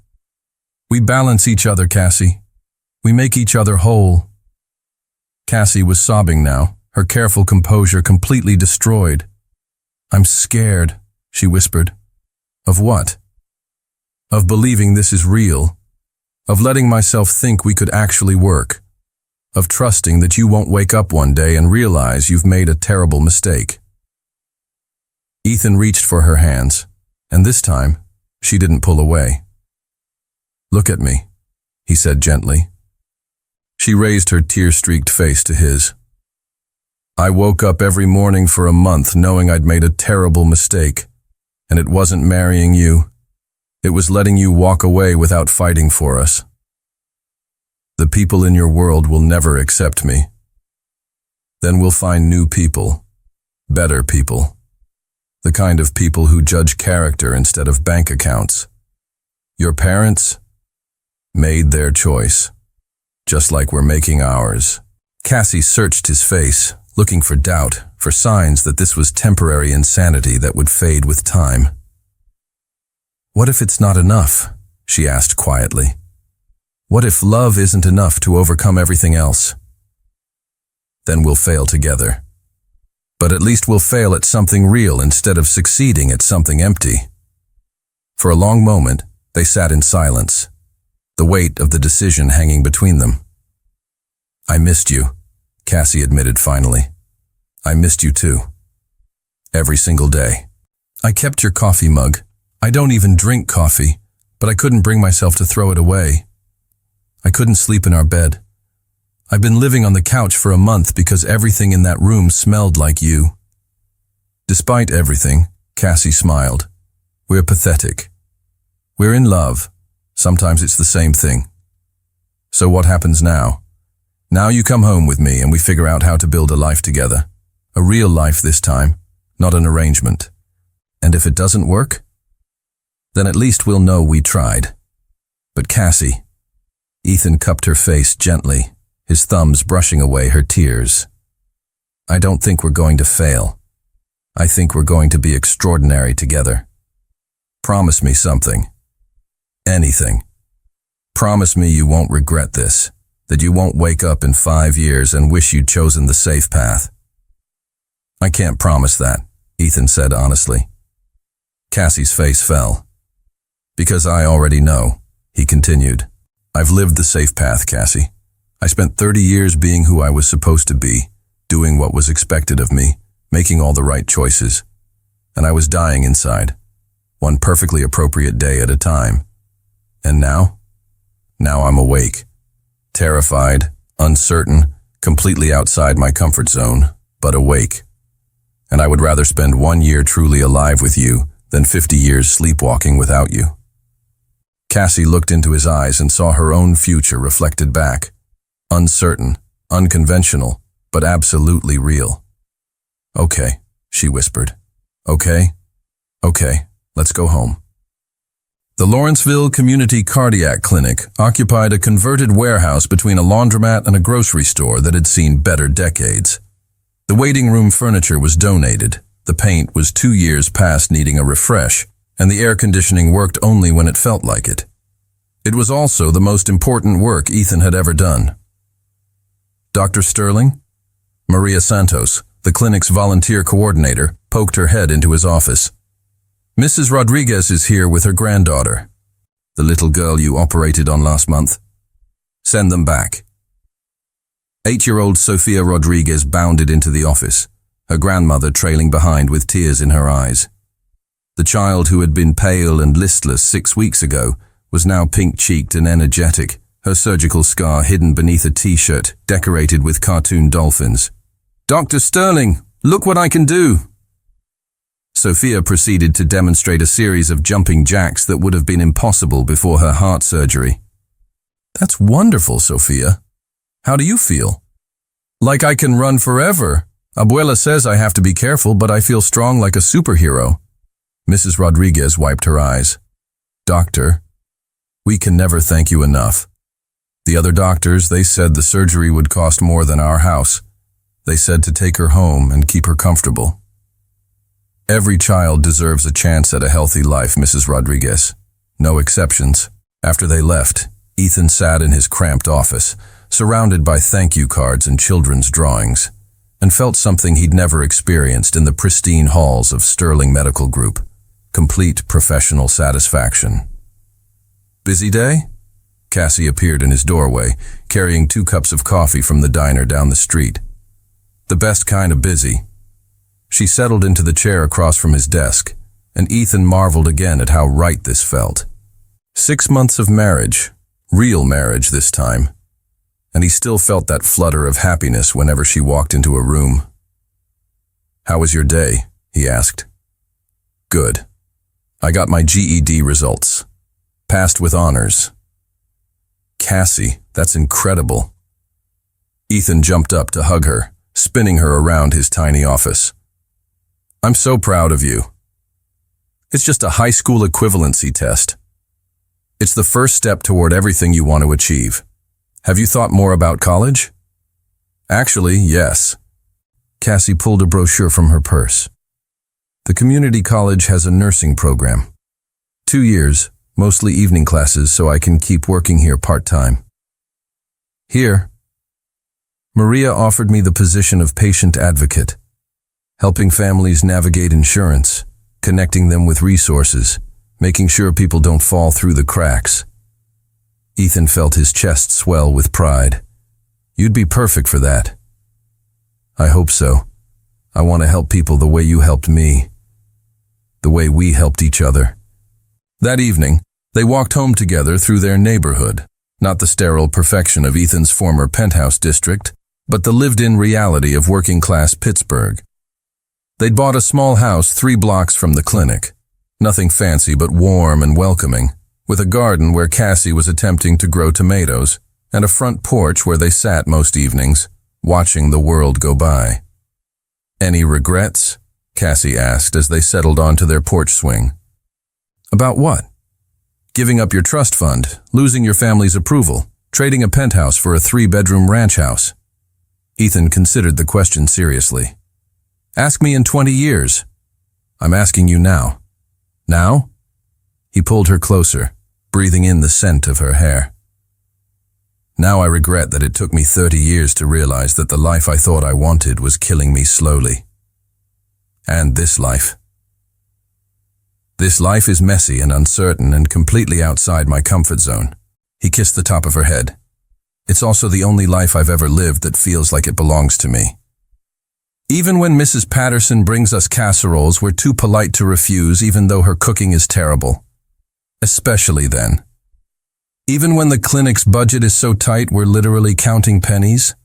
S1: We balance each other, Cassie. We make each other whole. Cassie was sobbing now, her careful composure completely destroyed. I'm scared, she whispered. Of what? Of believing this is real. Of letting myself think we could actually work. Of trusting that you won't wake up one day and realize you've made a terrible mistake. Ethan reached for her hands, and this time, she didn't pull away. Look at me, he said gently. She raised her tear-streaked face to his. I woke up every morning for a month knowing I'd made a terrible mistake, and it wasn't marrying you. It was letting you walk away without fighting for us. The people in your world will never accept me. Then we'll find new people, better people. The kind of people who judge character instead of bank accounts. Your parents made their choice, just like we're making ours. Cassie searched his face, looking for doubt, for signs that this was temporary insanity that would fade with time. What if it's not enough? She asked quietly. What if love isn't enough to overcome everything else? Then we'll fail together. But at least we'll fail at something real instead of succeeding at something empty. For a long moment, they sat in silence, the weight of the decision hanging between them. I missed you, Cassie admitted finally. I missed you too. Every single day. I kept your coffee mug. I don't even drink coffee, but I couldn't bring myself to throw it away. I couldn't sleep in our bed. I've been living on the couch for a month because everything in that room smelled like you. Despite everything, Cassie smiled. We're pathetic. We're in love. Sometimes it's the same thing. So what happens now? Now you come home with me and we figure out how to build a life together. A real life this time, not an arrangement. And if it doesn't work, then at least we'll know we tried. But Cassie, Ethan cupped her face gently, his thumbs brushing away her tears. I don't think we're going to fail. I think we're going to be extraordinary together. Promise me something. Anything. Promise me you won't regret this, that you won't wake up in 5 years and wish you'd chosen the safe path. I can't promise that, Ethan said honestly. Cassie's face fell. Because I already know, he continued. I've lived the safe path, Cassie. I spent 30 years being who I was supposed to be, doing what was expected of me, making all the right choices. And I was dying inside, one perfectly appropriate day at a time. And now? Now I'm awake, terrified, uncertain, completely outside my comfort zone, but awake. And I would rather spend 1 year truly alive with you than 50 years sleepwalking without you. Cassie looked into his eyes and saw her own future reflected back. Uncertain, unconventional, but absolutely real. Okay, she whispered. Okay, let's go home. The Lawrenceville Community Cardiac Clinic occupied a converted warehouse between a laundromat and a grocery store that had seen better decades. The waiting room furniture was donated, the paint was 2 years past needing a refresh, and the air conditioning worked only when it felt like it. It was also the most important work Ethan had ever done. Dr. Sterling? Maria Santos, the clinic's volunteer coordinator, poked her head into his office. Mrs. Rodriguez is here with her granddaughter, the little girl you operated on last month. Send them back. 8-year-old Sofia Rodriguez bounded into the office, her grandmother trailing behind with tears in her eyes. The child who had been pale and listless 6 weeks ago was now pink-cheeked and energetic, her surgical scar hidden beneath a t-shirt decorated with cartoon dolphins. Dr. Sterling, look what I can do! Sophia proceeded to demonstrate a series of jumping jacks that would have been impossible before her heart surgery. That's wonderful, Sophia. How do you feel? Like I can run forever. Abuela says I have to be careful, but I feel strong like a superhero. Mrs. Rodriguez wiped her eyes. Doctor, we can never thank you enough. The other doctors, they said the surgery would cost more than our house. They said to take her home and keep her comfortable. Every child deserves a chance at a healthy life, Mrs. Rodriguez. No exceptions. After they left, Ethan sat in his cramped office, surrounded by thank you cards and children's drawings, and felt something he'd never experienced in the pristine halls of Sterling Medical Group. Complete professional satisfaction. Busy day? Cassie appeared in his doorway, carrying 2 cups of coffee from the diner down the street. The best kind of busy. She settled into the chair across from his desk, and Ethan marveled again at how right this felt. 6 months of marriage, real marriage this time, and he still felt that flutter of happiness whenever she walked into a room. "How was your day?" he asked. "Good. I got my GED results. Passed with honors." "Cassie, that's incredible." Ethan jumped up to hug her, spinning her around his tiny office. "I'm so proud of you. It's just a high school equivalency test. It's the first step toward everything you want to achieve. Have you thought more about college?" "Actually, yes." Cassie pulled a brochure from her purse. "The community college has a nursing program. 2 years, mostly evening classes, so I can keep working here part-time." "Here." Maria offered me the position of patient advocate, helping families navigate insurance, connecting them with resources, making sure people don't fall through the cracks. Ethan felt his chest swell with pride. "You'd be perfect for that." "I hope so. I want to help people the way you helped me, the way we helped each other." That evening, they walked home together through their neighborhood, not the sterile perfection of Ethan's former penthouse district, but the lived-in reality of working-class Pittsburgh. They'd bought a small house 3 blocks from the clinic, nothing fancy but warm and welcoming, with a garden where Cassie was attempting to grow tomatoes, and a front porch where they sat most evenings, watching the world go by. "Any regrets?" Cassie asked as they settled onto their porch swing. "About what?" "Giving up your trust fund, losing your family's approval, trading a penthouse for a 3-bedroom ranch house." Ethan considered the question seriously. "Ask me in 20 years. I'm asking you now." "Now?" He pulled her closer, breathing in the scent of her hair. "Now I regret that it took me 30 years to realize that the life I thought I wanted was killing me slowly. And this life. This life is messy and uncertain and completely outside my comfort zone." He kissed the top of her head. "It's also the only life I've ever lived that feels like it belongs to me. Even when Mrs. Patterson brings us casseroles, we're too polite to refuse even though her cooking is terrible. Especially then. Even when the clinic's budget is so tight we're literally counting pennies.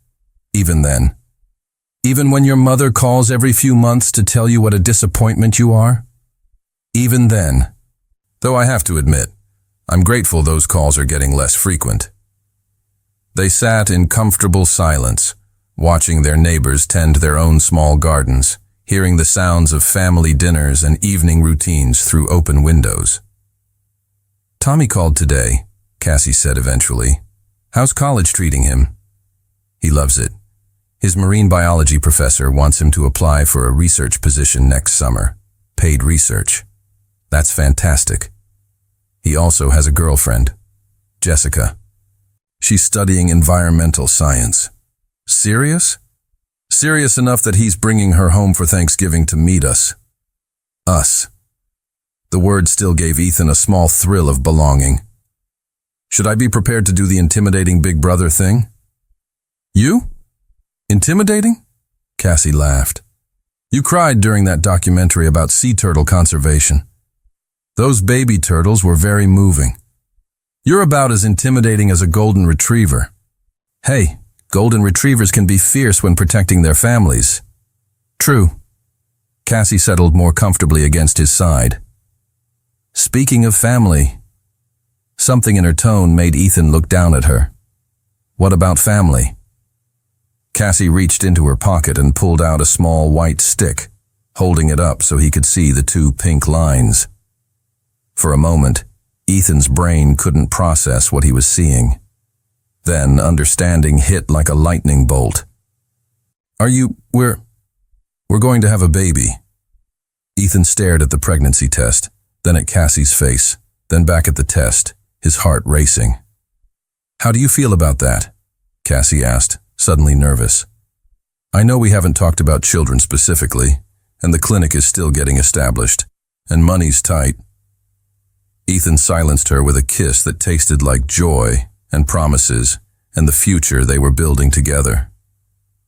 S1: Even then. Even when your mother calls every few months to tell you what a disappointment you are. Even then. Though I have to admit, I'm grateful those calls are getting less frequent." They sat in comfortable silence, watching their neighbors tend their own small gardens, hearing the sounds of family dinners and evening routines through open windows. "Tommy called today," Cassie said eventually. "How's college treating him?" "He loves it. His marine biology professor wants him to apply for a research position next summer. Paid research. That's fantastic. He also has a girlfriend, Jessica. She's studying environmental science. Serious? Serious enough that he's bringing her home for Thanksgiving to meet us. Us." The word still gave Ethan a small thrill of belonging. "Should I be prepared to do the intimidating big brother thing?" "You? Intimidating?" Cassie laughed. "You cried during that documentary about sea turtle conservation. Those baby turtles were very moving. You're about as intimidating as a golden retriever. Hey, golden retrievers can be fierce when protecting their families." "True." Cassie settled more comfortably against his side. "Speaking of family." Something in her tone made Ethan look down at her. "What about family?" Cassie reached into her pocket and pulled out a small white stick, holding it up so he could see the 2 pink lines. For a moment, Ethan's brain couldn't process what he was seeing. Then understanding hit like a lightning bolt. We're going to have a baby." Ethan stared at the pregnancy test, then at Cassie's face, then back at the test, his heart racing. "How do you feel about that?" Cassie asked, suddenly nervous. "I know we haven't talked about children specifically, and the clinic is still getting established, and money's tight." Ethan silenced her with a kiss that tasted like joy and promises and the future they were building together.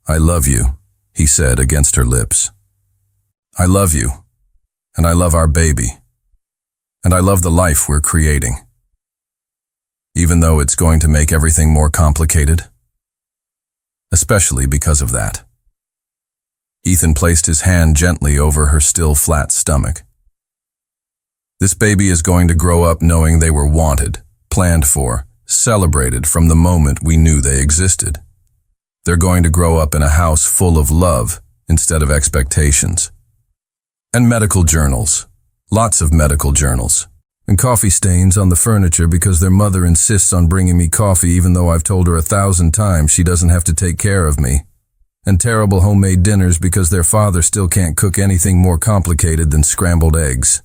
S1: "I love you," he said against her lips. "I love you, and I love our baby, and I love the life we're creating. Even though it's going to make everything more complicated, especially because of that." Ethan placed his hand gently over her still flat stomach. "This baby is going to grow up knowing they were wanted, planned for, celebrated from the moment we knew they existed. They're going to grow up in a house full of love instead of expectations. And medical journals, lots of medical journals, and coffee stains on the furniture because their mother insists on bringing me coffee even though I've told her 1,000 times she doesn't have to take care of me. And terrible homemade dinners because their father still can't cook anything more complicated than scrambled eggs.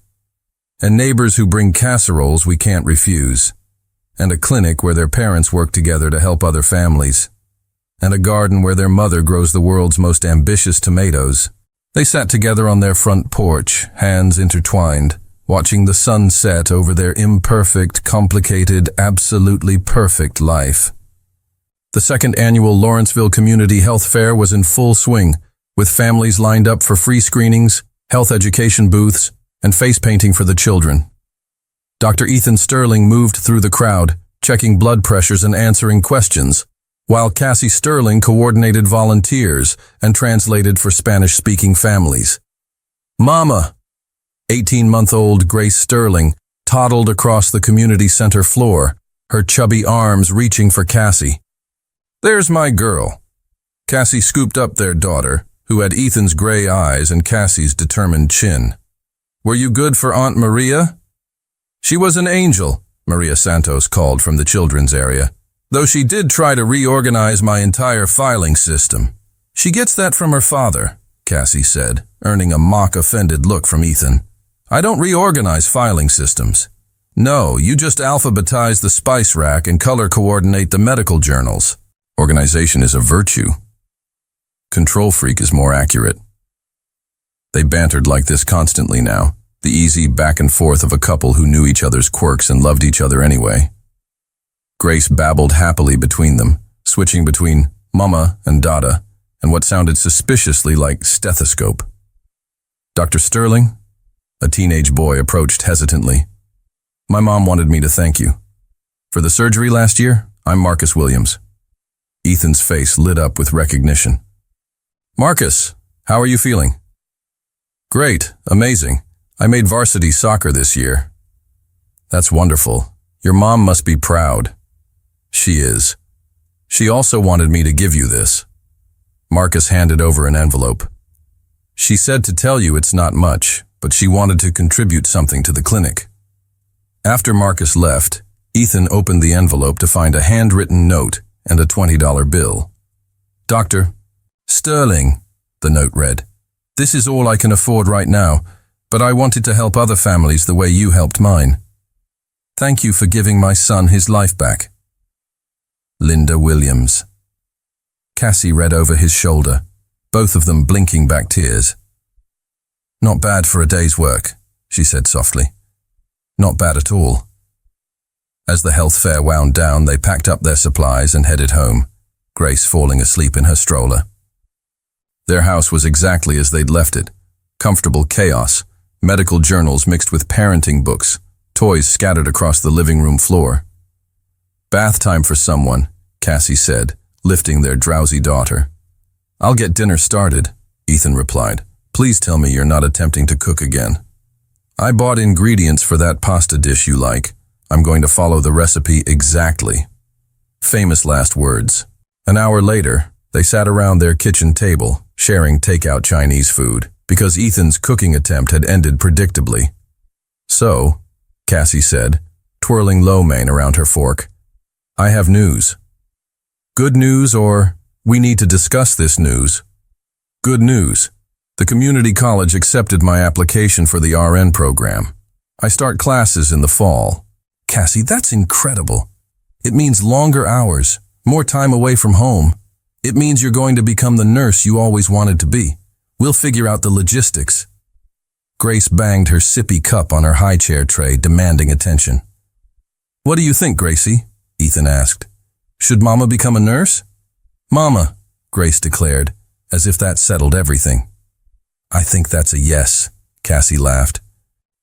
S1: And neighbors who bring casseroles we can't refuse. And a clinic where their parents work together to help other families. And a garden where their mother grows the world's most ambitious tomatoes. They sat together on their front porch, hands intertwined, watching the sun set over their imperfect, complicated, absolutely perfect life. The second annual Lawrenceville Community Health Fair was in full swing, with families lined up for free screenings, health education booths, and face painting for the children. Dr. Ethan Sterling moved through the crowd, checking blood pressures and answering questions, while Cassie Sterling coordinated volunteers and translated for Spanish-speaking families. "Mama!" 18-month-old Grace Sterling toddled across the community center floor, her chubby arms reaching for Cassie. "There's my girl." Cassie scooped up their daughter, who had Ethan's gray eyes and Cassie's determined chin. "Were you good for Aunt Maria?" "She was an angel," Maria Santos called from the children's area, "though she did try to reorganize my entire filing system." "She gets that from her father," Cassie said, earning a mock-offended look from Ethan. "I don't reorganize filing systems. No, you just alphabetize the spice rack and color coordinate the medical journals. Organization is a virtue. Control freak is more accurate." They bantered like this constantly now, the easy back and forth of a couple who knew each other's quirks and loved each other anyway. Grace babbled happily between them, switching between Mama and Dada, and what sounded suspiciously like stethoscope. "Dr. Sterling?" A teenage boy approached hesitantly. "My mom wanted me to thank you. For the surgery last year, I'm Marcus Williams." Ethan's face lit up with recognition. "Marcus, how are you feeling?" "Great, amazing. I made varsity soccer this year." "That's wonderful. Your mom must be proud." "She is. She also wanted me to give you this." Marcus handed over an envelope. "She said to tell you it's not much, but she wanted to contribute something to the clinic." After Marcus left, Ethan opened the envelope to find a handwritten note and a $20 bill. "Dr. Sterling," the note read, "this is all I can afford right now, but I wanted to help other families the way you helped mine. Thank you for giving my son his life back. Linda Williams." Cassie read over his shoulder, both of them blinking back tears. "Not bad for a day's work," she said softly. "Not bad at all." As the health fair wound down, they packed up their supplies and headed home, Grace falling asleep in her stroller. Their house was exactly as they'd left it. Comfortable chaos, medical journals mixed with parenting books, toys scattered across the living room floor. "Bath time for someone," Cassie said, lifting their drowsy daughter. "I'll get dinner started," Ethan replied. "Please tell me you're not attempting to cook again." "I bought ingredients for that pasta dish you like. I'm going to follow the recipe exactly." Famous last words. An hour later, they sat around their kitchen table, sharing takeout Chinese food, because Ethan's cooking attempt had ended predictably. "So," Cassie said, twirling lo mein around her fork, "I have news." "Good news or we need to discuss this news?" "Good news. The community college accepted my application for the RN program. I start classes in the fall. Cassie, that's incredible. It means longer hours, more time away from home. It means you're going to become the nurse you always wanted to be. We'll figure out the logistics. Grace banged her sippy cup on her high chair tray, demanding attention. What do you think, Gracie? Ethan asked. Should Mama become a nurse? Mama, Grace declared, as if that settled everything. I think that's a yes, Cassie laughed.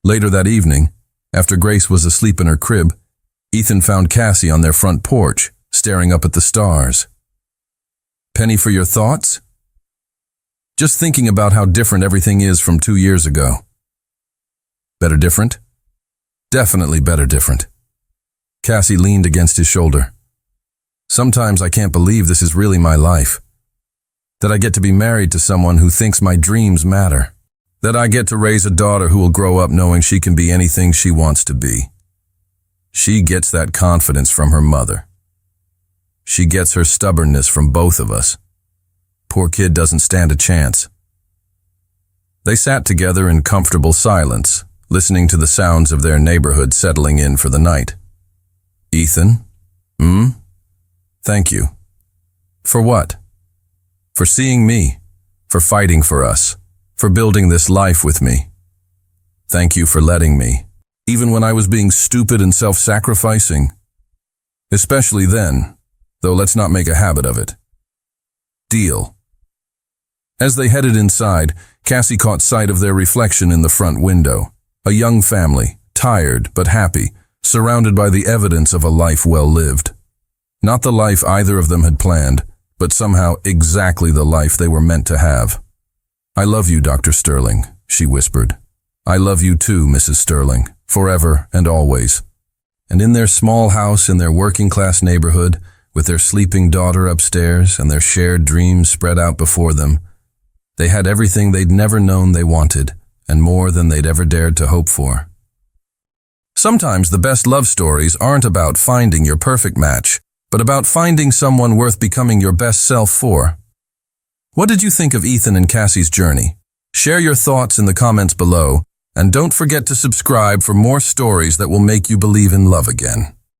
S1: Later that evening, after Grace was asleep in her crib, Ethan found Cassie on their front porch, staring up at the stars. Penny, for your thoughts? Just thinking about how different everything is from 2 years ago. Better different? Definitely better different. Cassie leaned against his shoulder. Sometimes I can't believe this is really my life. That I get to be married to someone who thinks my dreams matter. That I get to raise a daughter who will grow up knowing she can be anything she wants to be. She gets that confidence from her mother. She gets her stubbornness from both of us. Poor kid doesn't stand a chance. They sat together in comfortable silence, listening to the sounds of their neighborhood settling in for the night. Ethan? Thank you. For what? For seeing me, for fighting for us, for building this life with me. Thank you for letting me, even when I was being stupid and self-sacrificing. Especially then, though let's not make a habit of it. Deal. As they headed inside, Cassie caught sight of their reflection in the front window. A young family, tired but happy, surrounded by the evidence of a life well lived. Not the life either of them had planned, but somehow exactly the life they were meant to have. I love you, Dr. Sterling, she whispered. I love you too, Mrs. Sterling, forever and always. And in their small house in their working-class neighborhood, with their sleeping daughter upstairs and their shared dreams spread out before them, they had everything they'd never known they wanted, and more than they'd ever dared to hope for. Sometimes the best love stories aren't about finding your perfect match, but about finding someone worth becoming your best self for. What did you think of Ethan and Cassie's journey? Share your thoughts in the comments below, and don't forget to subscribe for more stories that will make you believe in love again.